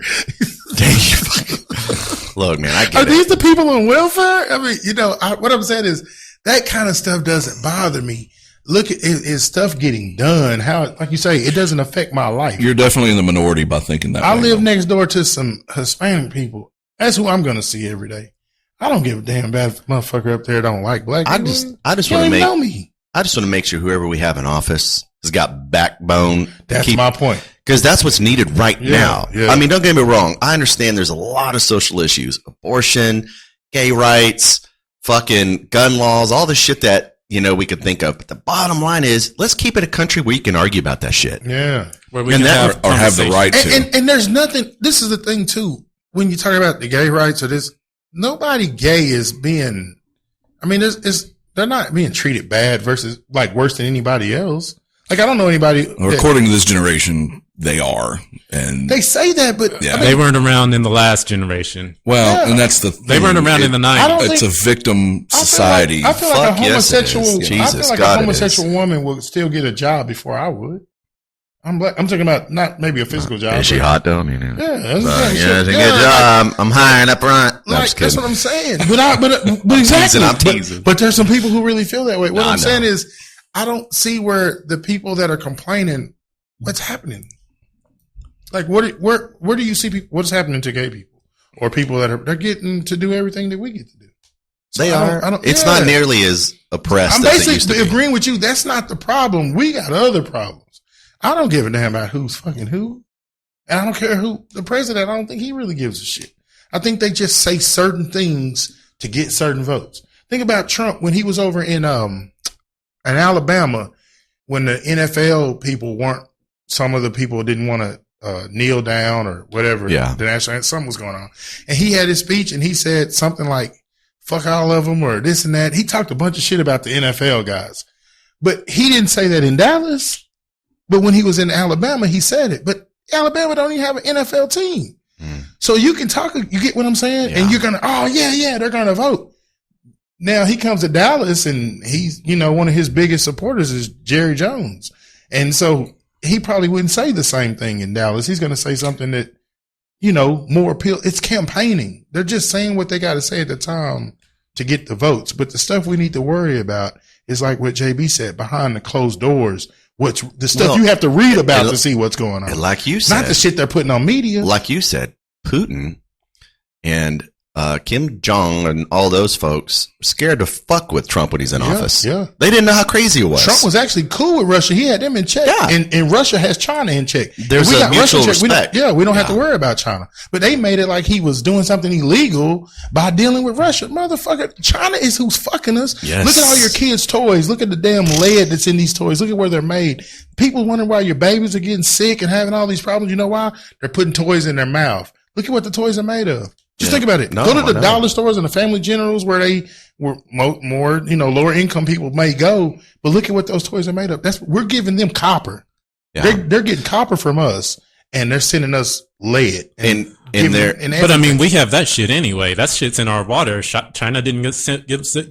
Look, man, I Are get these it. the people on welfare? I mean, you know, what I'm saying is that kind of stuff doesn't bother me. Look at is stuff getting done? How, like you say, it doesn't affect my life. You're definitely in the minority by thinking that I way. live next door to some Hispanic people. That's who I'm going to see every day. I don't give a damn about if the motherfucker up there don't like black I people. just You want don't to even make. know me. I just want to make sure whoever we have in office has got backbone. That's my point. Because that's what's needed right Yeah, now. yeah. I mean, don't get me wrong. I understand there's a lot of social issues, abortion, gay rights, fucking gun laws, all the shit that, you know, we could think of. But the bottom line is, let's keep it a country where you can argue about that shit. Yeah. Where we And can that- have or have the conversation. right to. And there's nothing, this is the thing too, when you talk about the gay rights or this, nobody gay is being, I mean, they're not being treated bad versus like worse than anybody else. Like, I don't know anybody. Well, according to this generation, they are. And They say that, but Yeah. I mean, They weren't around in the last generation. well, Yeah. and that's the thing. They weren't around in the I don't 90s. It's think- a victim I feel society. I feel like Fuck a yes, it is. homosexual. I Jesus, feel like God, a it homosexual is. woman would still get a job before I would. I'm talking about not maybe a physical job. Is she but- hot though? I mean, Yeah, that's yeah, shit. it's a Yeah, good job. I'm hiring up front. No, I'm Like, just that's kidding. what I'm saying. But exactly. I'm teasing. But there's some people who really feel that way. What Nah, I'm I saying know. is, I don't see where the people that are complaining, what's happening. Like, where do you see people? What's happening to gay people or people that they're getting to do everything that we get to do? So They are. It's not nearly as oppressed I'm as it used to basically be. agreeing with you. That's not the problem. We got other problems. I don't give a damn about who's fucking who. And I don't care who the president. I don't think he really gives a shit. I think they just say certain things to get certain votes. Think about Trump when he was over in Alabama, when the NFL people weren't, some of the people didn't want to kneel down or whatever. Yeah. The national, something was going on. And he had his speech and he said something like, fuck all of them or this and that. He talked a bunch of shit about the NFL guys, but he didn't say that in Dallas. But when he was in Alabama, he said it. But Alabama don't even have an NFL team. So you can talk, you get what I'm saying? Yeah. And you're going to, oh yeah, they're going to vote. Now he comes to Dallas and he's, you know, one of his biggest supporters is Jerry Jones. And so he probably wouldn't say the same thing in Dallas. He's going to say something that, you know, more appeal. It's campaigning. They're just saying what they got to say at the time to get the votes. But the stuff we need to worry about is like what JB said, behind the closed doors, which the stuff Well, you have to read about and- to see what's going on. And like you said, Not the shit they're putting on media. like you said, Putin and Kim Jong and all those folks scared to fuck with Trump when he's in office. Yeah. They didn't know how crazy it was. Trump was actually cool with Russia. He had them in check. Yeah. And Russia has China in check. There's If we a got Russia mutual in check, we don't- respect. we don't have to Yeah. worry about China. But they made it like he was doing something illegal by dealing with Russia. Motherfucker, China is who's fucking us. Yes. Look at all your kids' toys. Look at the damn lead that's in these toys. Look at where they're made. People wondering why your babies are getting sick and having all these problems. You know why? They're putting toys in their mouth. Look at what the toys are made of. Just Yeah. think about it. No, Go to I the know. dollar stores and the Family Generals where they were more, you know, lower income people may go. But look at what those toys are made of. We're giving them copper. Yeah. They're getting copper from us, and they're sending us lead. And giving they're- them- But I mean, everything. we have that shit anyway. That shit's in our water. China didn't give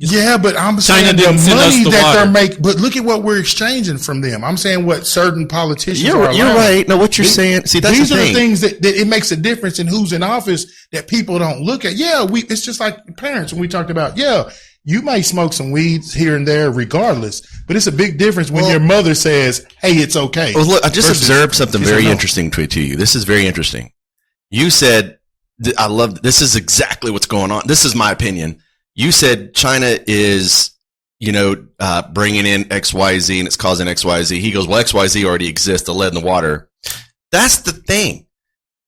yeah, but I'm saying the didn't send us money the that water. they're making. But look at what we're exchanging from them. I'm saying what certain politicians You're are allowing. right. No, what you're These- saying. See, that's These the are thing. the things that it makes a difference in who's in office that people don't look at. Yeah, it's just like parents when we talked about, yeah, you may smoke some weeds here and there regardless, but it's a big difference when Well- your mother says, hey, it's okay. Well, look, I just versus observed something she said very no. interesting to you. This is very interesting. You said, I love, this is exactly what's going on. This is my opinion. You said China is, you know, bringing in XYZ and it's causing XYZ. He goes, well, XYZ already exists, the lead in the water. That's the thing.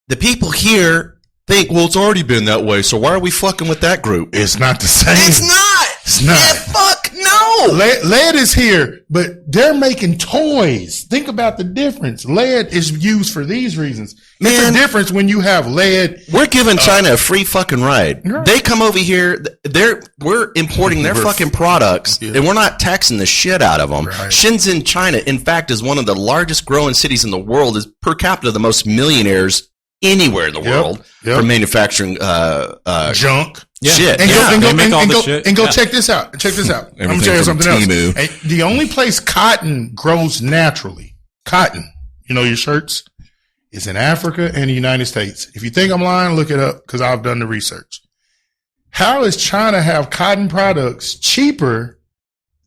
The people here think, well, it's already been that way. So why are we fucking with that group? It's not the same. It's not. It's not. Yeah, fuck no. Lead is here, but they're making toys. Think about the difference. Lead is used for these reasons. It's Man. a difference when you have lead. We're giving China a free fucking ride. Right. They come over here. We're importing their fucking products, and we're not taxing the shit out of them. Right. Shenzhen, China, in fact, is one of the largest growing cities in the world. Is per capita the most millionaires anywhere in the world for manufacturing Junk. shit. And Yeah. They make all the shit. go Yeah. check this out. Check this out. I'm gonna Everything tell you from something else. Temu. And the only place cotton grows naturally, cotton, you know, your shirts, is in Africa and the United States. If you think I'm lying, look it up because I've done the research. How does China have cotton products cheaper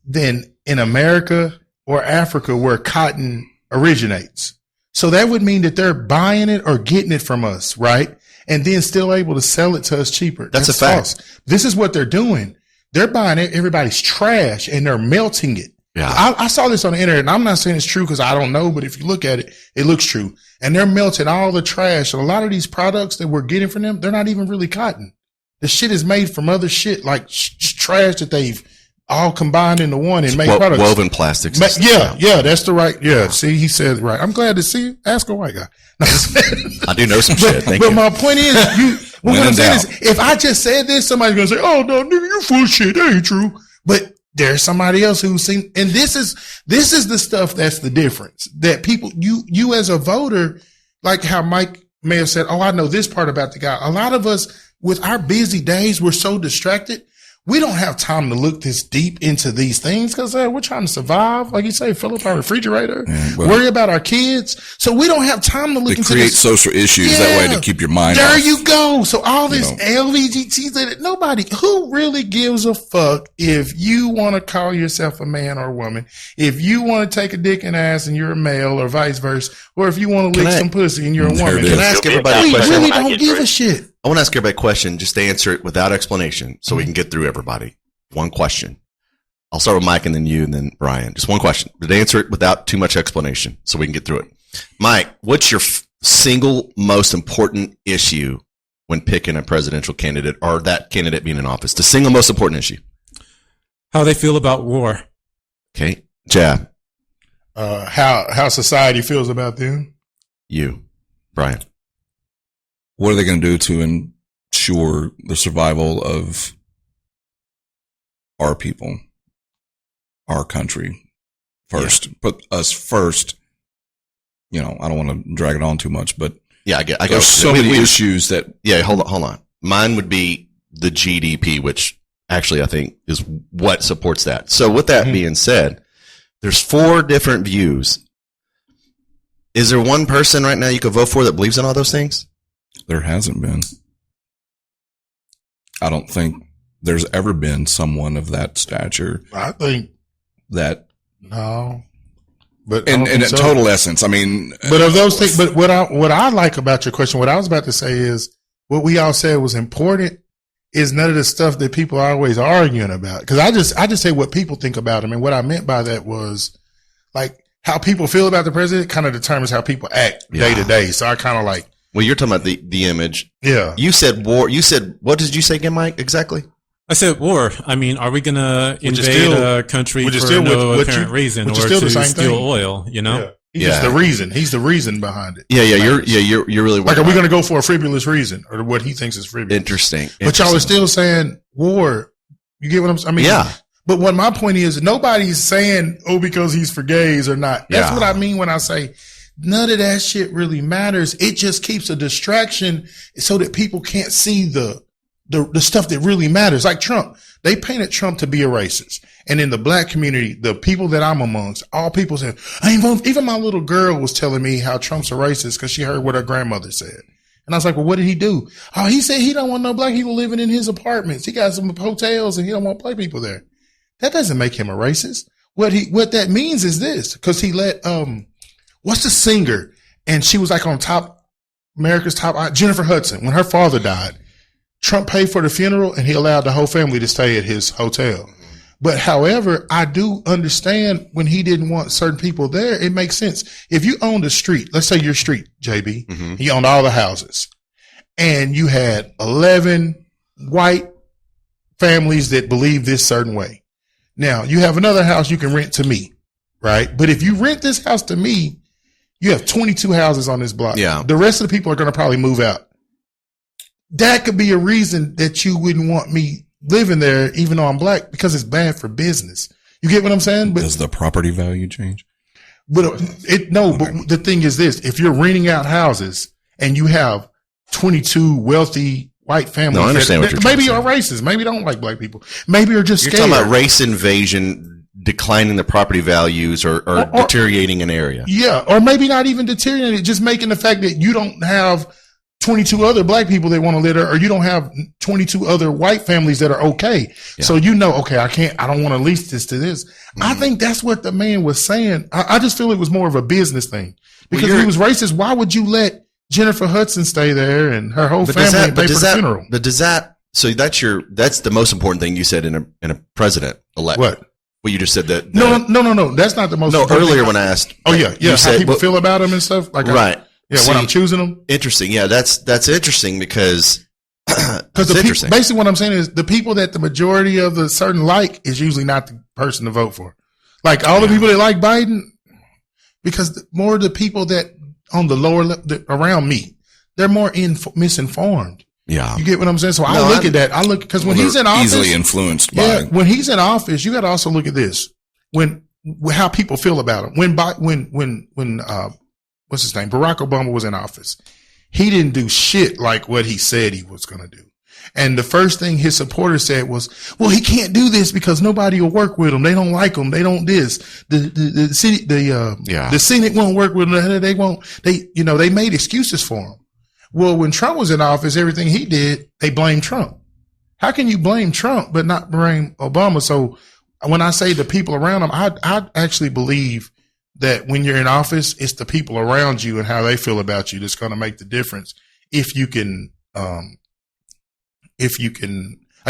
than in America or Africa where cotton originates? So that would mean that they're buying it or getting it from us, right? And then still able to sell it to us cheaper. That's a fact. false. This is what they're doing. They're buying it, everybody's trash, and they're melting it. Yeah. I saw this on the internet, and I'm not saying it's true because I don't know, but if you look at it, it looks true. And they're melting all the trash. And a lot of these products that we're getting from them, they're not even really cotton. The shit is made from other shit, like trash that they've all combined into one and made products. Woven plastics. Yeah, that's the right. Yeah, see, he said it right. I'm glad to see you. Ask a white guy. No, I do know some shit. Thank but you. my point is, When what I'm in saying doubt. is, if I just said this, somebody's gonna say, "Oh no, nigga, you full of shit. That ain't true." But there's somebody else who's seen, and this is the stuff that's the difference. That people, you as a voter, like how Mike may have said, "Oh, I know this part about the guy." A lot of us, with our busy days, we're so distracted. We don't have time to look this deep into these things because we're trying to survive. Like you say, fill up our refrigerator, well- worry about our kids. So we don't have time to look To into create this. social issues that way to keep your mind There off. you go. So all this You LVGT, that nobody who really gives a fuck if you want to call yourself a man or a woman, if you want to take a dick and ass and you're a male or vice versa, or if you want to lick some pussy and you're a There woman. it Can I is. ask everybody a We question? really don't give a shit. I want to ask everybody a question. Just to answer it without explanation so we can get through everybody. One question. I'll start with Mike and then you and then Brian. Just one question. But answer it without too much explanation so we can get through it. Mike, what's your single most important issue when picking a presidential candidate or that candidate being in office? The single most important issue. How they feel about war. Okay. Jab. How society feels about them. You. Brian. What are they going to do to ensure the survival of our people, our country first? Put us first. You know, I don't want to drag it on too much, but Yeah, I get there's so many issues that Yeah, hold on. Mine would be the GDP, which actually I think is what supports that. So with that being said, there's 4 different views. Is there one person right now you could vote for that believes in all those things? there hasn't been. I don't think there's ever been someone of that stature I think that, no, but in in a total essence, I mean, But of those things, but what I like about your question, what I was about to say is what we all said was important is none of the stuff that people are always arguing about. Because I just say what people think about him, and what I meant by that was like how people feel about the president kind of determines how people act day to day. So I kind of like, Well, you're talking about the image. yeah, You said war. You said, what did you say again, Mike? Exactly. I said war. I mean, are we going to Which is invade still- a country which for is still no what apparent you- reason which or is still to the same steal thing. oil, you know? yeah. He's just the reason. He's the reason behind it. Yeah, you're really Like, are we going to go for a frivolous reason or what he thinks is frivolous? interesting. But y'all are still saying war. You get what I'm saying? I mean, Yeah. But what my point is, nobody's saying, oh, because he's for gays or not. That's Yeah. what I mean when I say none of that shit really matters. It just keeps a distraction so that people can't see the stuff that really matters. Like Trump, they painted Trump to be a racist. And in the black community, the people that I'm amongst, all people said, I ain't voting. Even my little girl was telling me how Trump's a racist because she heard what her grandmother said. And I was like, well, what did he do? Oh, he said he don't want no black people living in his apartments. He got some hotels and he don't want black people there. That doesn't make him a racist. What that means is this, because he let, what's the singer? And she was like on America's Top, Jennifer Hudson, when her father died. Trump paid for the funeral and he allowed the whole family to stay at his hotel. But however, I do understand when he didn't want certain people there, it makes sense. If you owned a street, let's say your street, JB, you owned all the houses and you had 11 white families that believe this certain way. Now you have another house you can rent to me, right? But if you rent this house to me, you have 22 houses on this block. Yeah. The rest of the people are going to probably move out. That could be a reason that you wouldn't want me living there, even though I'm black, because it's bad for business. You get what I'm saying? But Does the property value change? But but the thing is this: if you're renting out houses and you have 22 wealthy white families, No, I understand what you're trying maybe to are racist, maybe don't like black people, maybe are just You're scared. talking about race invasion, declining the property values, or deteriorating an area. Yeah, or maybe not even deteriorating, just making the fact that you don't have 22 other black people that want to live there, or you don't have 22 other white families that are okay. Yeah. So okay, I don't want to lease this to this. I think that's what the man was saying. I just feel it was more of a business thing because if he was racist, why would you let Jennifer Hudson stay there and her whole family pay for the funeral? But does that? So that's the most important thing you said in a president elect. What? Well, you just said that. No. That's not the most. No, important earlier thing. when I asked. Oh yeah, you how said, people feel about him and stuff. Like right. Yeah, See, when I'm choosing them. Interesting. Yeah, that's interesting because Because basically what I'm saying is the people that the majority of the certain like is usually not the person to vote for. Like all the people that like Biden, because more of the people that on the lower around me, they're more misinformed. Yeah. You get what I'm saying? So I look at that. I look because when he's in office, easily influenced by. yeah, when he's in office, you got to also look at this. How people feel about him. When what's his name? Barack Obama was in office. He didn't do shit like what he said he was going to do. And the first thing his supporters said was, well, he can't do this because nobody will work with him. They don't like him. They don't this. The Senate won't work with him. They won't, they made excuses for him. Well, when Trump was in office, everything he did, they blamed Trump. How can you blame Trump but not blame Obama? So when I say the people around him, I actually believe that when you're in office, it's the people around you and how they feel about you that's going to make the difference. If you can, I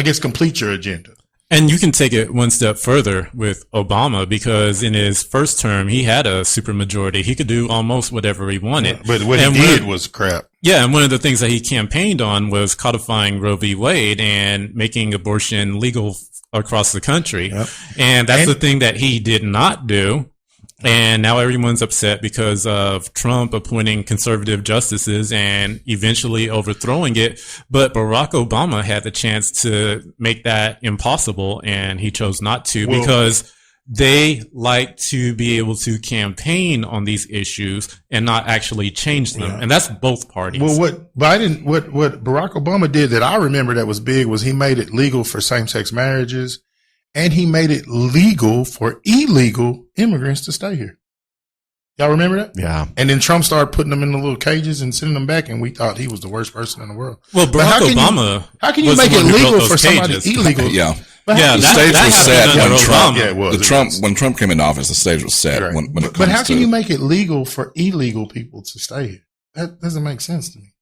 guess, complete your agenda. And you can take it one step further with Obama, because in his first term, he had a supermajority. He could do almost whatever he wanted. But what he did was crap. Yeah, and one of the things that he campaigned on was codifying Roe v. Wade and making abortion legal across the country. Yep. And that's the thing that he did not do. And now everyone's upset because of Trump appointing conservative justices and eventually overthrowing it. But Barack Obama had the chance to make that impossible, and he chose not to because they like to be able to campaign on these issues and not actually change them. Yeah. And that's both parties. Well, what Barack Obama did that I remember that was big was he made it legal for same-sex marriages. And he made it legal for illegal immigrants to stay here. Y'all remember that? Yeah. And then Trump started putting them in the little cages and sending them back, and we thought he was the worst person in the world. Well, Barack Obama. How can you make it legal for somebody illegal? Yeah. Yeah, the stage was set when Trump. Yeah, it was. When Trump came into office, the stage was set. Right. But how can you make it legal for illegal people to stay here? That doesn't make sense to me.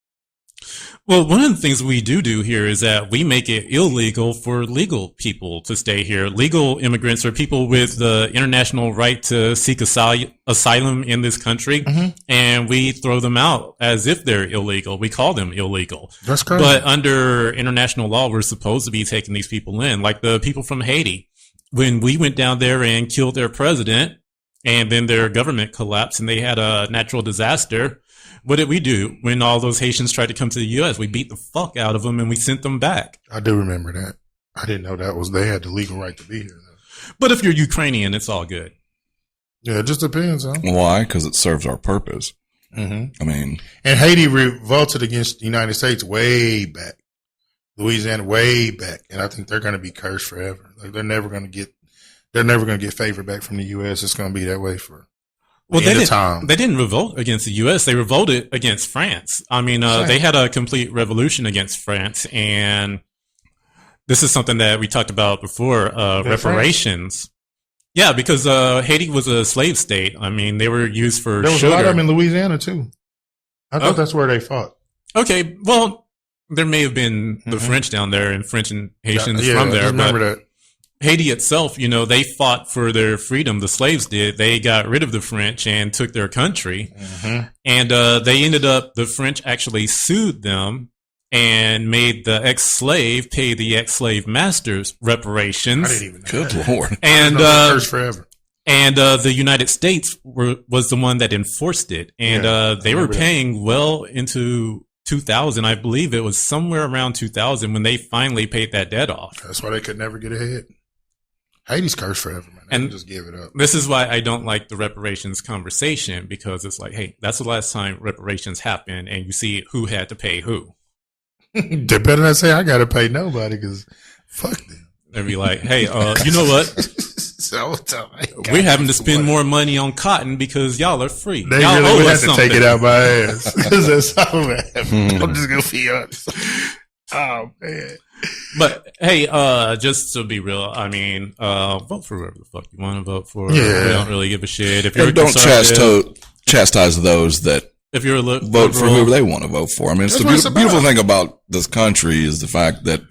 Well, one of the things we do here is that we make it illegal for legal people to stay here. Legal immigrants are people with the international right to seek asylum in this country, and we throw them out as if they're illegal. We call them illegal. That's correct. But under international law, we're supposed to be taking these people in, like the people from Haiti. When we went down there and killed their president, and then their government collapsed and they had a natural disaster, what did we do when all those Haitians tried to come to the U.S.? We beat the fuck out of them and we sent them back. I do remember that. I didn't know they had the legal right to be here, though. But if you're Ukrainian, it's all good. Yeah, it just depends, huh? Why? Because it serves our purpose. Mm-hmm. I mean, and Haiti revolted against the United States way back. Louisiana way back. And I think they're going to be cursed forever. Like they're never going to get favor back from the U.S. It's going to be that way for Well, they didn't revolt against the U.S. They revolted against France. I mean, they had a complete revolution against France, and this is something that we talked about before, reparations. France? Yeah, because Haiti was a slave state. I mean, they were used for There was sugar. A lot of them in Louisiana, too. I thought that's where they fought. Okay, well, there may have been the French down there and French and Haitians from there. I remember that. Haiti itself, they fought for their freedom. The slaves did. They got rid of the French and took their country. Mm-hmm. And the French actually sued them and made the ex-slave pay the ex-slave masters reparations. I didn't even know Good that. Lord. And Curse forever. And the United States was the one that enforced it. And they were paying well into 2000. I believe it was somewhere around 2000 when they finally paid that debt off. That's why they could never get ahead. Haiti's cursed forever, man. They And just give it up. this is why I don't like the reparations conversation, because it's like, hey, that's the last time reparations happened, and you see who had to pay who. They better not say I got to pay nobody because fuck them. They'd be like, hey, you know what? So We're having to spend more money on cotton because y'all are free. They y'all really owe would us have to take something. it out my ass. That's all that happened. I'm just gonna be honest. Oh man. But hey, just to be real, I mean, vote for whoever the fuck you want to vote for. Yeah. We don't really give a shit. If you're And a don't conservative, chastise those that if you're a vote for whoever they want to vote for. I mean, it's That's the what it's beautiful about. thing about this country is the fact that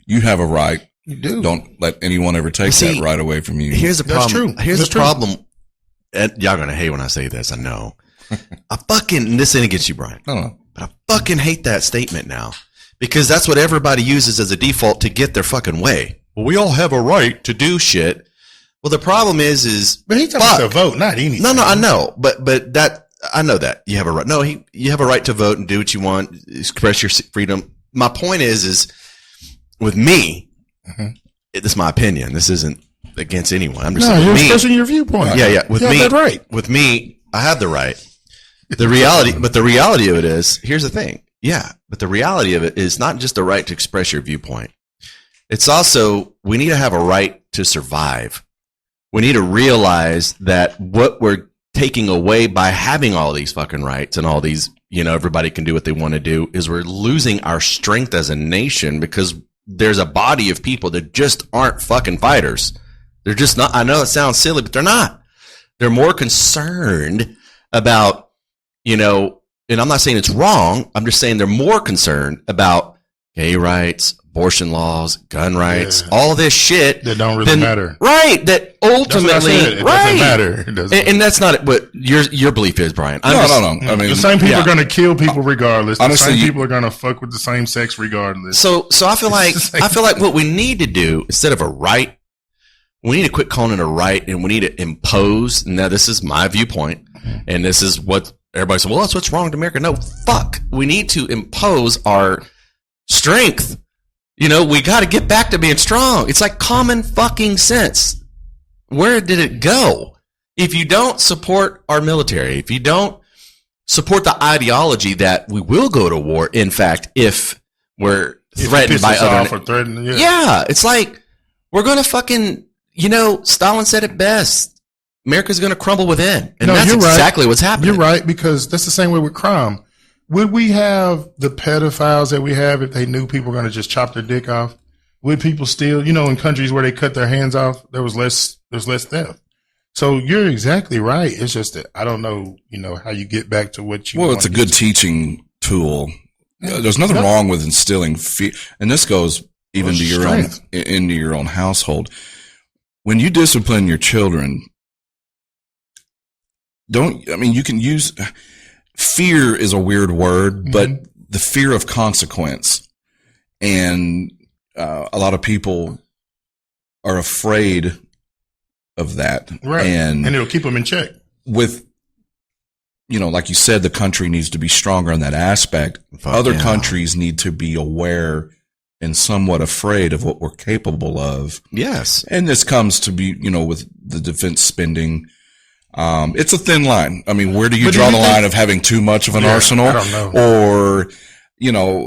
you have a right. You do. Don't let anyone ever take See, that right away from you. Here's the That's problem. true. Here's That's the true. problem. And y'all gonna hate when I say this. I know. I fucking this ain't against you, Brian. I don't know. But I fucking hate that statement now because that's what everybody uses as a default to get their fucking way. Well, we all have a right to do shit. Well, the problem is But he's talking about the vote, not anything. no, I know, but that I know that you have a right. No, you have a right to vote and do what you want, express your freedom. My point is with me. This is my opinion. This isn't against anyone. I'm just No, saying you're with me. expressing your viewpoint. Yeah. With You me, have that right. with me, I have the right. The reality of it is, here's the thing. Yeah, but the reality of it is not just the right to express your viewpoint. It's also, we need to have a right to survive. We need to realize that what we're taking away by having all these fucking rights and all these, everybody can do what they want to do, is we're losing our strength as a nation because there's a body of people that just aren't fucking fighters. They're just not. I know it sounds silly, but they're not. They're more concerned about, and I'm not saying it's wrong. I'm just saying they're more concerned about gay rights, abortion laws, gun rights, all this shit That don't really matter. Right. That That's what I ultimately, said. It right. doesn't matter. It doesn't. And that's not what your belief is, Brian. No. I mean, the same people yeah. are going to kill people regardless. Honestly, the same people are going to fuck with the same sex regardless. So I feel like It's the same I feel like what we need to do instead of a right, we need to quit calling it a right, and we need to impose. Now, this is my viewpoint, and this is what everybody says. Well, that's what's wrong with America. No, fuck. We need to impose our strength. We got to get back to being strong. It's like common fucking sense. Where did it go? If you don't support our military, if you don't support the ideology that we will go to war, in fact, if we're threatened by other, yeah, it's like we're going to fucking, Stalin said it best. America's going to crumble within, and that's you're right. exactly what's happening. You're right, because that's the same way with crime. Would we have the pedophiles that we have if they knew people were going to just chop their dick off? Would people still, in countries where they cut their hands off, there's less theft. So you're exactly right. It's just that I don't know, how you get back to what you. Well, want it's a to good get to. teaching tool. There's nothing wrong with instilling fear, and this goes even to your strength. into your own household. When you discipline your children, you can use fear is a weird word, but the fear of consequence, and a lot of people are afraid of that, Right. And it'll keep them in check. with, like you said, the country needs to be stronger in that aspect. Fuck Other yeah. countries need to be aware and somewhat afraid of what we're capable of. Yes. And this comes to be, with the defense spending. It's a thin line. I mean, where do you But do draw you the think- line of having too much of an Yeah, arsenal? I don't know. Or,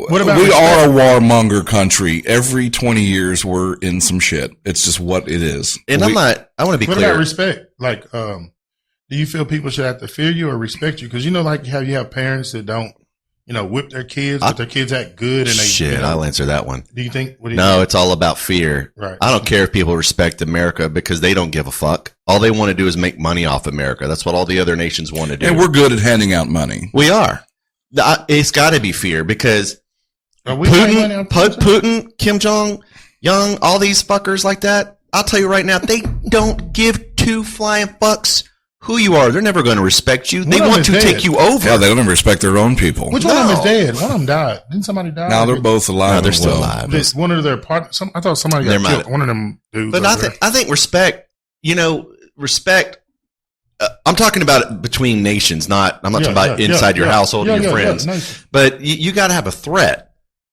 What about we respect? are a warmonger country. Every 20 years we're in some shit. It's just what it is. And I want to be What clear. about respect? Like, do you feel people should have to fear you or respect you? Because like how you have parents that don't, whip their kids, but their kids act good and they. Shit, I'll answer that one. Do you think? What do you No, think? it's all about fear. Right. I don't care if people respect America because they don't give a fuck. All they want to do is make money off America. That's what all the other nations want to do. And we're good at handing out money. We are. It's got to be fear because Are we paying money on Putin, Kim Jong-un, all these fuckers like that, I'll tell you right now, they don't give two flying fucks who you are. They're never going to respect you. They One of want them to is take dead. you over. Yeah, they don't even respect their own people. Which one of them is No. dead? One of them died. Didn't somebody die? Now they're both alive. No, they're and still well. alive. This, one of their partners. I thought somebody got Never mind. killed. One of them dudes. But over I think respect, respect. I'm talking about it between nations, I'm not talking about inside your household and your friends. nice. But you got to have a threat.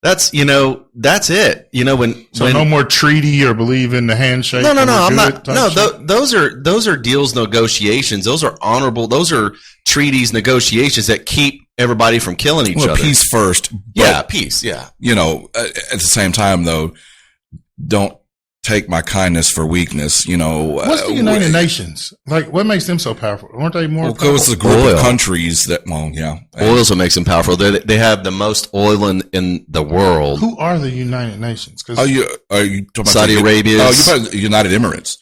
That's, that's it. When No more treaty or believe in the handshake. No, or I'm do not. it type No, shit? those are deals, negotiations. Those are honorable. Those are treaties, negotiations that keep everybody from killing each Well, other. peace first. But, Yeah, peace. Yeah. At the same time, though, don't take my kindness for weakness. What's the United Nations? Like, what makes them so powerful? Aren't they more Well, it's powerful? a group Oil. of countries that, yeah. Oil's what makes them powerful. They have the most oil in the world. Who are the United Nations? 'Cause Are you talking about Saudi Arabia? Oh, you're talking about United Emirates.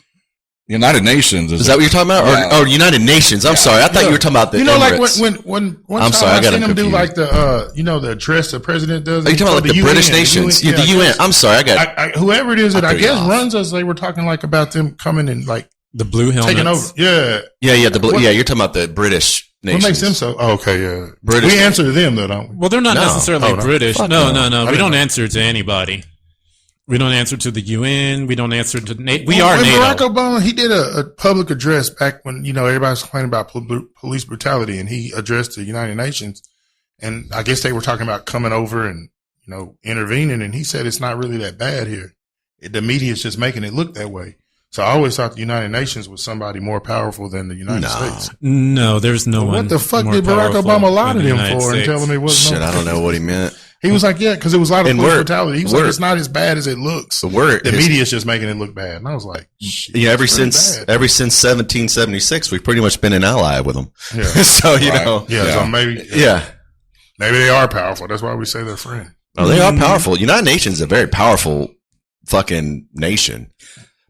United Nations Is that what you're talking about? Yeah. Or United Nations? I'm sorry. I thought you were talking about the like Emirates. when one I'm time sorry, I I got seen them them do confused. like the address the president does. Are you talking about like the British nations? Yeah, the UN. I'm sorry. I got whoever it is that I I threw you guess off. runs us. They were talking like about them coming and like The blue helmets. taking over. Yeah. Yeah. You're talking about the British nations. What makes them so? Oh, okay, yeah. British- We answer to them though, don't we? Well, they're not No. necessarily Oh, no. British. Fuck No. no. We didn't don't know. answer to anybody. We don't answer to the UN. We don't answer to NATO. We When are NATO. Barack Obama, he did a public address back when, everybody was complaining about police brutality, and he addressed the United Nations. And I guess they were talking about coming over and, intervening. And he said it's not really that bad here. The media is just making it look that way. So I always thought the United Nations was somebody more powerful than the United No. States. No, there's no one. What the fuck more did Barack powerful Obama lie to than the them United for and States. tell them it wasn't? Shit, I don't know what he meant. He was like, yeah, because it was a lot of And police we're- brutality. He was we're- like, it's not as bad as it looks. So we're The media's just making it look bad. And I was like, shit, ever it's pretty since bad. 1776, we've pretty much been an ally with them. Yeah. So Right. know, Yeah, Yeah. so maybe maybe they are powerful. That's why we say they're friends. Oh, they are powerful. United Nations is a very powerful fucking nation,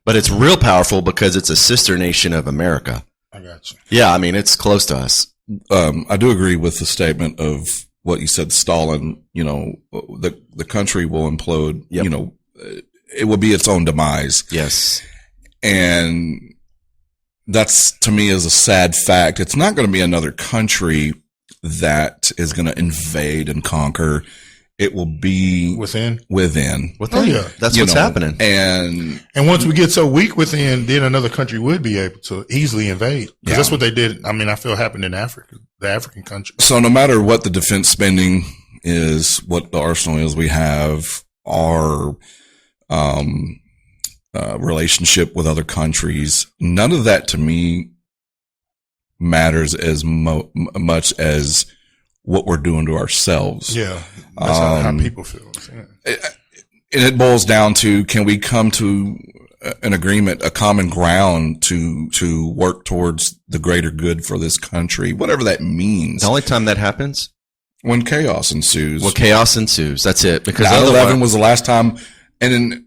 but it's real powerful because it's a sister nation of America. I got you. Yeah, I mean it's close to us. I do agree with the statement of what you said, Stalin, the country will implode, Yep. it will be its own demise. Yes, And that's, to me, is a sad fact. It's not going to be another country that is going to invade and conquer. It will be Within. within. with Oh, them. yeah. That's You what's know, happening. And And once we get so weak within, then another country would be able to easily invade. Because Yeah. that's what they did. I mean, I feel happened in Africa, the African countries. so no matter what the defense spending is, what the arsenal is we have, our relationship with other countries, none of that to me matters as much as what we're doing to ourselves. Yeah. That's how people feel. Yeah. And it boils down to, can we come to an agreement, a common ground to work towards the greater good for this country, whatever that means. The only time that happens, When chaos ensues. well, chaos ensues. That's it. Because 9/11 otherwise, was the last time, and then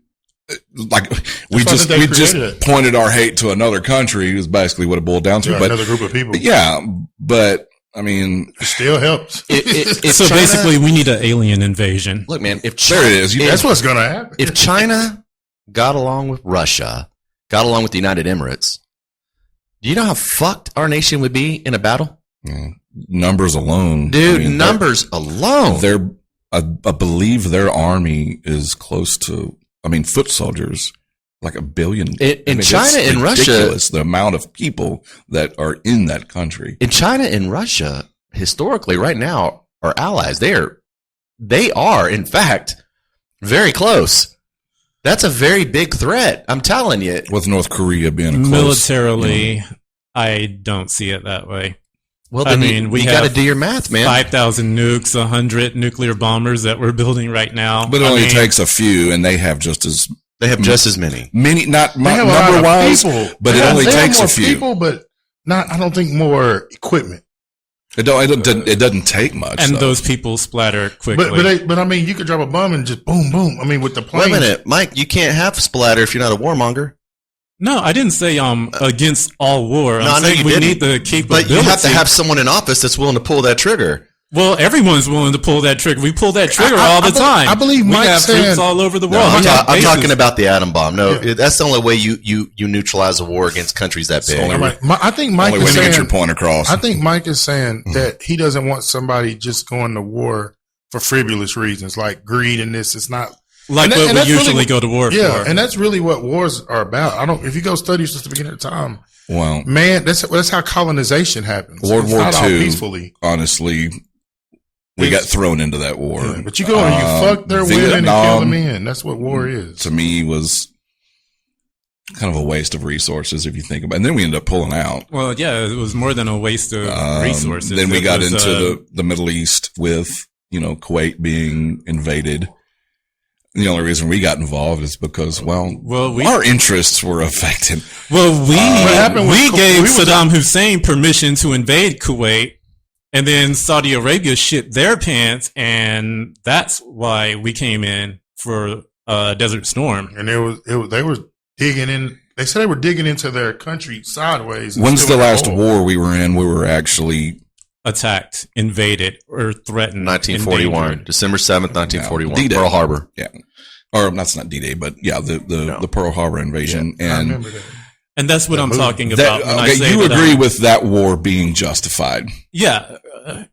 we why just they created it. pointed our hate to another country is basically what it boiled down to. Yeah, But another group of people. yeah, but I mean, It still helps. if So China- basically, we need an alien invasion. look, man, if there China, it is. That's what's going to happen. if China got along with Russia, got along with the United Emirates, do you know how fucked our nation would be in a battle? Numbers alone, Dude, I mean, numbers alone. I believe their army is close to, foot soldiers, like 1 billion. In it's China and Russia- ridiculous, the amount of people that are in that country. In China and Russia, historically, right now, are allies. They are, in fact, very close. That's a very big threat. I'm telling you. With North Korea being a close, Militarily, I don't see it that way. Well, I then mean, we you got to have do your math, man. 5,000 nukes, 100 nuclear bombers that we're building right now. but it I only mean, takes a few, and they have just as They have just as many. many, not They have a lot number of wise, people. but They it have- only they have takes a more few. people, but not. I don't think more equipment. It doesn't take much. and though. those people splatter quickly. But I mean, you could drop a bomb and just boom, boom. I mean, with the Wait plane. a minute, Mike. You can't have splatter if you're not a warmonger. No, I didn't say against all war. No, I I'm know saying you we didn't. need the capability. But you have to have someone in office that's willing to pull that trigger. Well, everyone's willing to pull that trigger. We pull that trigger all the time. I believe we Mike have saying, troops all over the No, world. I'm talking about the atom bomb. No, that's the only way you neutralize a war against countries that big. only Right. I think Mike Only is when you get your saying, point across. I think Mike is saying that he doesn't want somebody just going to war for frivolous reasons like greed and this. It's not like and that- what and we that's really usually what- go to war yeah, for. and that's really what wars are about. If you go study since the beginning of time, Well, man, that's how colonization happens. World It's War not all II, peacefully. honestly, we got thrown into that war. Yeah, but you go and you fuck their women and kill Vietnam, them in. That's what war is. to me, was kind of a waste of resources if you think about it. And then we ended up pulling out. Well, yeah, it was more than a waste of resources. Then we It got was, into the Middle East with, Kuwait being invaded. The only reason we got involved is because, our interests were affected. Well, happened we with gave we was- Saddam Hussein permission to invade Kuwait, and then Saudi Arabia shit their pants, and that's why we came in for Desert Storm. And they were digging in. They said they were digging into their country sideways. and When's the stealing last oil. war we were in? We were actually Attacked, invaded, or threatened. 1941, endangered. December 7th, 1941, D-Day. Pearl Harbor. Yeah. Or that's not D-Day, but yeah, the Pearl Harbor invasion. I And remember that. And that's what I'm movie. talking that, about. When I okay, say you that, agree with that war being justified. Yeah,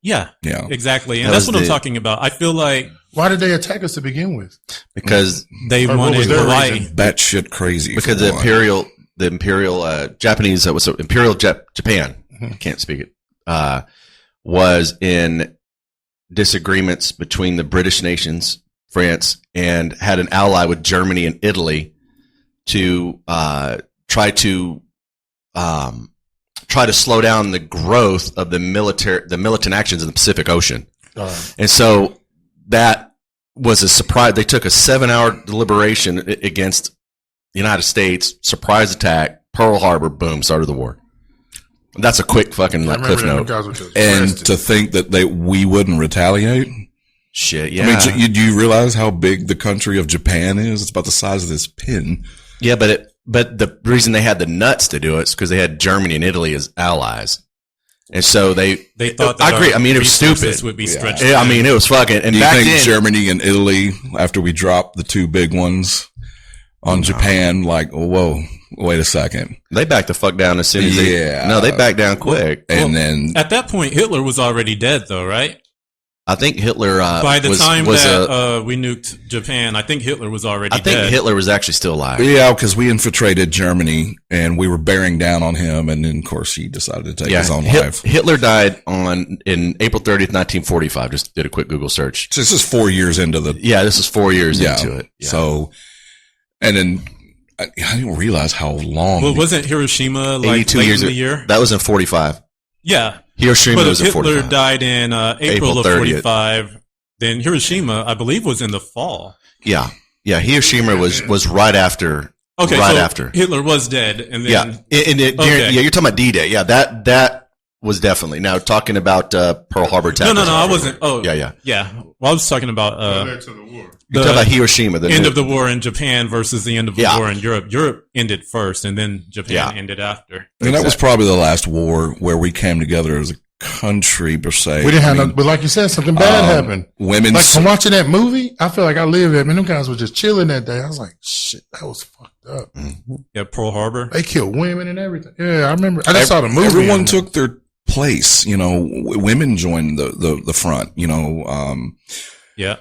Yeah. exactly. And That that's was what I'm the- talking about. I feel like Why did they attack us to begin with? Because they Or what wanted was their Hawaii. reason? Batshit crazy. because for the one. imperial Japanese Japan can't speak it was in disagreements between the British nations, France, and had an ally with Germany and Italy to try to slow down the growth of the militant actions in the Pacific Ocean. And so that was a surprise. They took a 7-hour deliberation against the United States, surprise attack, Pearl Harbor, boom, started the war. That's a quick fucking I cliff remember them note. guys were just And arrested. to think that we wouldn't retaliate. Shit, yeah. I mean, do you realize how big the country of Japan is? It's about the size of this pin. Yeah, but the reason they had the nuts to do it is because they had Germany and Italy as allies. And so they thought that I agree. our I mean, it was resources stupid. would be stretched. Yeah, I mean, it was fucking. And Do you back think then, Germany and Italy, after we dropped the two big ones on Japan, like, whoa, wait a second. they backed the fuck down as soon as Yeah. they backed down quick. And then At that point, Hitler was already dead, though, right? I think Hitler By the was, time was that we nuked Japan, I think Hitler was already I think dead. Hitler was actually still alive. yeah, because we infiltrated Germany and we were bearing down on him, and then of course he decided to take his own life. Hitler died in April 30th, 1945. Just did a quick Google search. So this is 4 years into the Yeah, this is 4 years into it. Yeah. So, and then I didn't realize how long. Well, wasn't Hiroshima like 82 late years. in the year? That was in 45. Yeah. Hiroshima But if was in Hitler 45. died in April April of 30th. 45, then Hiroshima, I believe, was in the fall. Yeah, Hiroshima was right after. Okay, right so after. Hitler was dead, and then Yeah, Okay. yeah, you're talking about D-Day. Yeah, that was definitely. Now talking about Pearl Harbor attack. no, I wasn't. Oh, Yeah. Well, I was talking about Back to the war. You're talking about Hiroshima. The end of the war in Japan versus the end of the Yeah. war in Europe. Europe ended first, and then Japan Yeah. ended after. and that was probably the last war where we came together as a country per se. We didn't have I mean, no, but like you said, something bad happened. women's. Like from watching that movie, I feel like I lived there. Man, them guys were just chilling that day. I was like, shit, that was fucked up. Yeah, Pearl Harbor. They killed women and everything. Yeah, I remember. I just saw the movie. Everyone on took their place. Women joined the front. Yeah.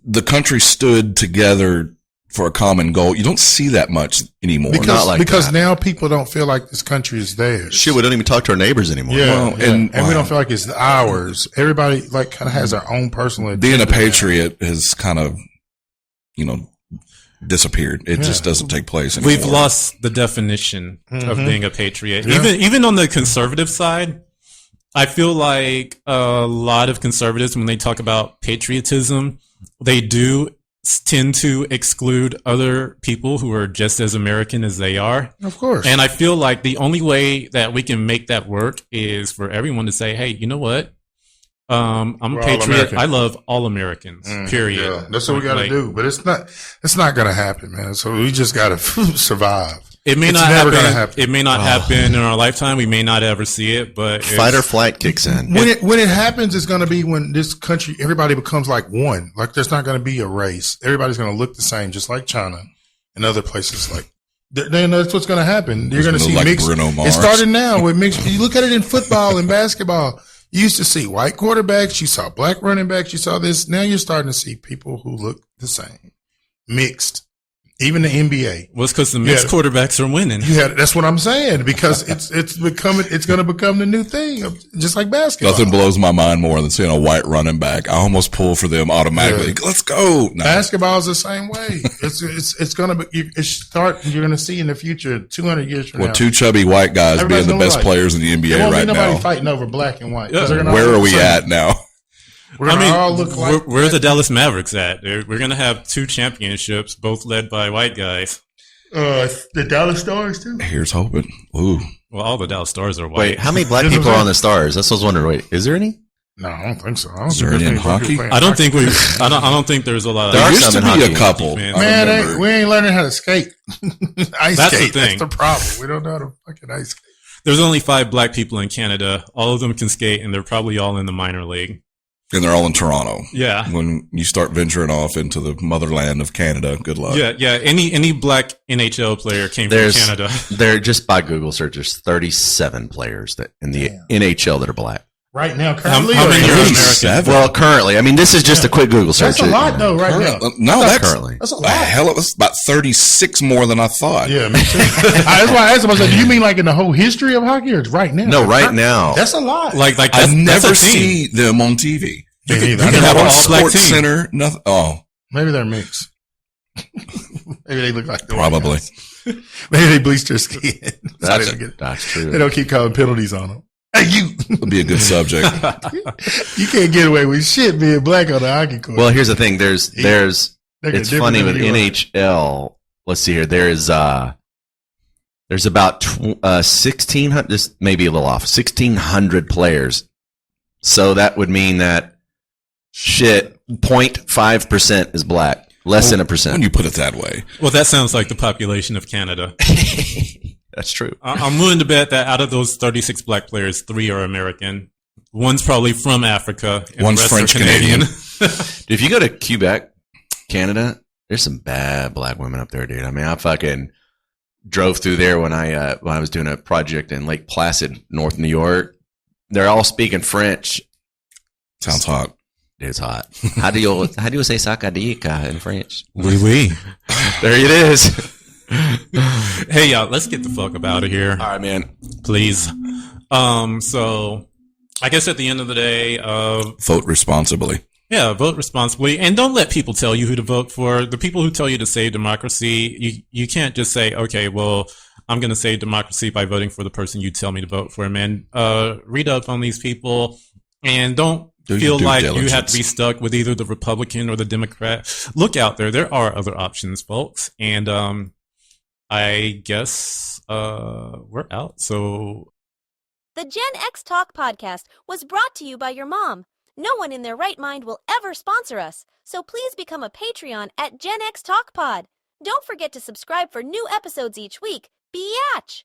The country stood together for a common goal. You don't see that much anymore. because not like because that. now people don't feel like this country is theirs. Shit, we don't even talk to our neighbors anymore. Yeah, Well, yeah. and- and we wow. don't feel like it's ours. Everybody like kind of has their own personal. Being a agenda now. patriot has kind of, disappeared. It just doesn't take place anymore. We've lost the definition of being a patriot. Yeah. Even on the conservative side, I feel like a lot of conservatives, when they talk about patriotism, they do tend to exclude other people who are just as American as they are. Of course. And I feel like the only way that we can make that work is for everyone to say, hey, you know what? I'm a We're all patriot. American. I love all Americans, period. Yeah, that's what we got to Like, do. But it's not going to happen, man. So we just got to survive. It may It's not never happen. gonna happen. It may not happen in our lifetime. We may not ever see it, but Fight or flight kicks in. When it happens, it's going to be when this country, everybody becomes like one. Like there's not going to be a race. Everybody's going to look the same, just like China and other places. Like then that's what's going to happen. You're going to gonna see look like mixed. Bruno It Mars. started now with mixed. You look at it in football and basketball. You used to see white quarterbacks. You saw black running backs. You saw this. Now you're starting to see people who look the same, mixed. Even the NBA. well, it's because the mixed quarterbacks are winning. That's what I'm saying, because it's going to become the new thing, just like basketball. Nothing blows my mind more than seeing a white running back. I almost pull for them automatically. Yeah. Let's go. No. Basketball is the same way. It's going to be, you're going to see in the future, 200 years from Well, now. two chubby white guys Everybody's being the gonna best like- players in the NBA There won't right be nobody now. fighting over black and white. 'Cause they're gonna Where all are look we the same. at now? We're going to all look like. where are the Dallas Mavericks at? We're going to have 2 championships, both led by white guys. The Dallas Stars, too. Here's hoping. Ooh. Well, all the Dallas Stars are white. Wait, how many black That's people what are I'm on the Stars? That's what I was wondering. Wait, is there any? No, I don't think so. I don't Is there think any in there's any hockey? playing I don't hockey. think I don't think there's a lot of. There There are used some to in be a hockey. couple. Man, I Man, remember. we ain't learning how to skate. Ice That's the skate. thing. That's the problem. We don't know how to fucking ice skate. There's only 5 black people in Canada. All of them can skate, and they're probably all in the minor league. And they're all in Toronto. Yeah. When you start venturing off into the motherland of Canada, good luck. Yeah. Any black NHL player came There's from Canada. there just by Google search. There's 37 players that in the NHL that are black. Right now, currently. how many are American? 37? Well, currently, I mean, this is just a quick Google search. That's a lot, though, right now. No, that's currently. That's a a lot. hell of about 36 more than I thought. Yeah, me too. That's why I asked him. I said, "Do you mean like in the whole history of hockey, or it's right now?" No, right now. That's a lot. Like I that's, never that's a team. see them on TV. Me neither. You I can never have an on all-black Sports team. Center. Nothing. Oh, Maybe they're mixed. Maybe they look like the probably. Maybe they bleach their skin. So That's, they, don't get, that's they true. don't keep calling penalties on them. Hey, you! Would be a good subject. You can't get away with shit being black on the hockey court. Well, here's the thing. There's They're it's different funny than with you are. NHL. Let's see here. There's about 1,600. This may be a little off. 1,600 players. So that would mean that 0.5% is black. Less than a When percent. you put it that way. Well, that sounds like the population of Canada. That's true. I'm willing to bet that out of those 36 black players, 3 are American. One's probably from Africa. And One's the rest are French-Canadian. If you go to Quebec, Canada, there's some bad black women up there, dude. I mean, I fucking drove through there when I was doing a project in Lake Placid, North New York. They're all speaking French. Sounds hot. It's hot. How do you say sacadica in French? Oui, oui. There it is. Hey, y'all, let's get the fuck up out of here, All right, man. please. So I guess at the end of the day, Vote responsibly. yeah, vote responsibly, and don't let people tell you who to vote for. The people who tell you to save democracy, you can't just say, okay, well, I'm going to save democracy by voting for the person you tell me to vote for. Man, read up on these people, and don't Do feel your due like you have diligence. to be stuck with either the Republican or the Democrat. Look out there; there are other options, folks, and I guess we're out. So. The Gen X Talk podcast was brought to you by your mom. No one in their right mind will ever sponsor us, so please become a Patreon at Gen X Talk Pod. Don't forget to subscribe for new episodes each week. Biatch!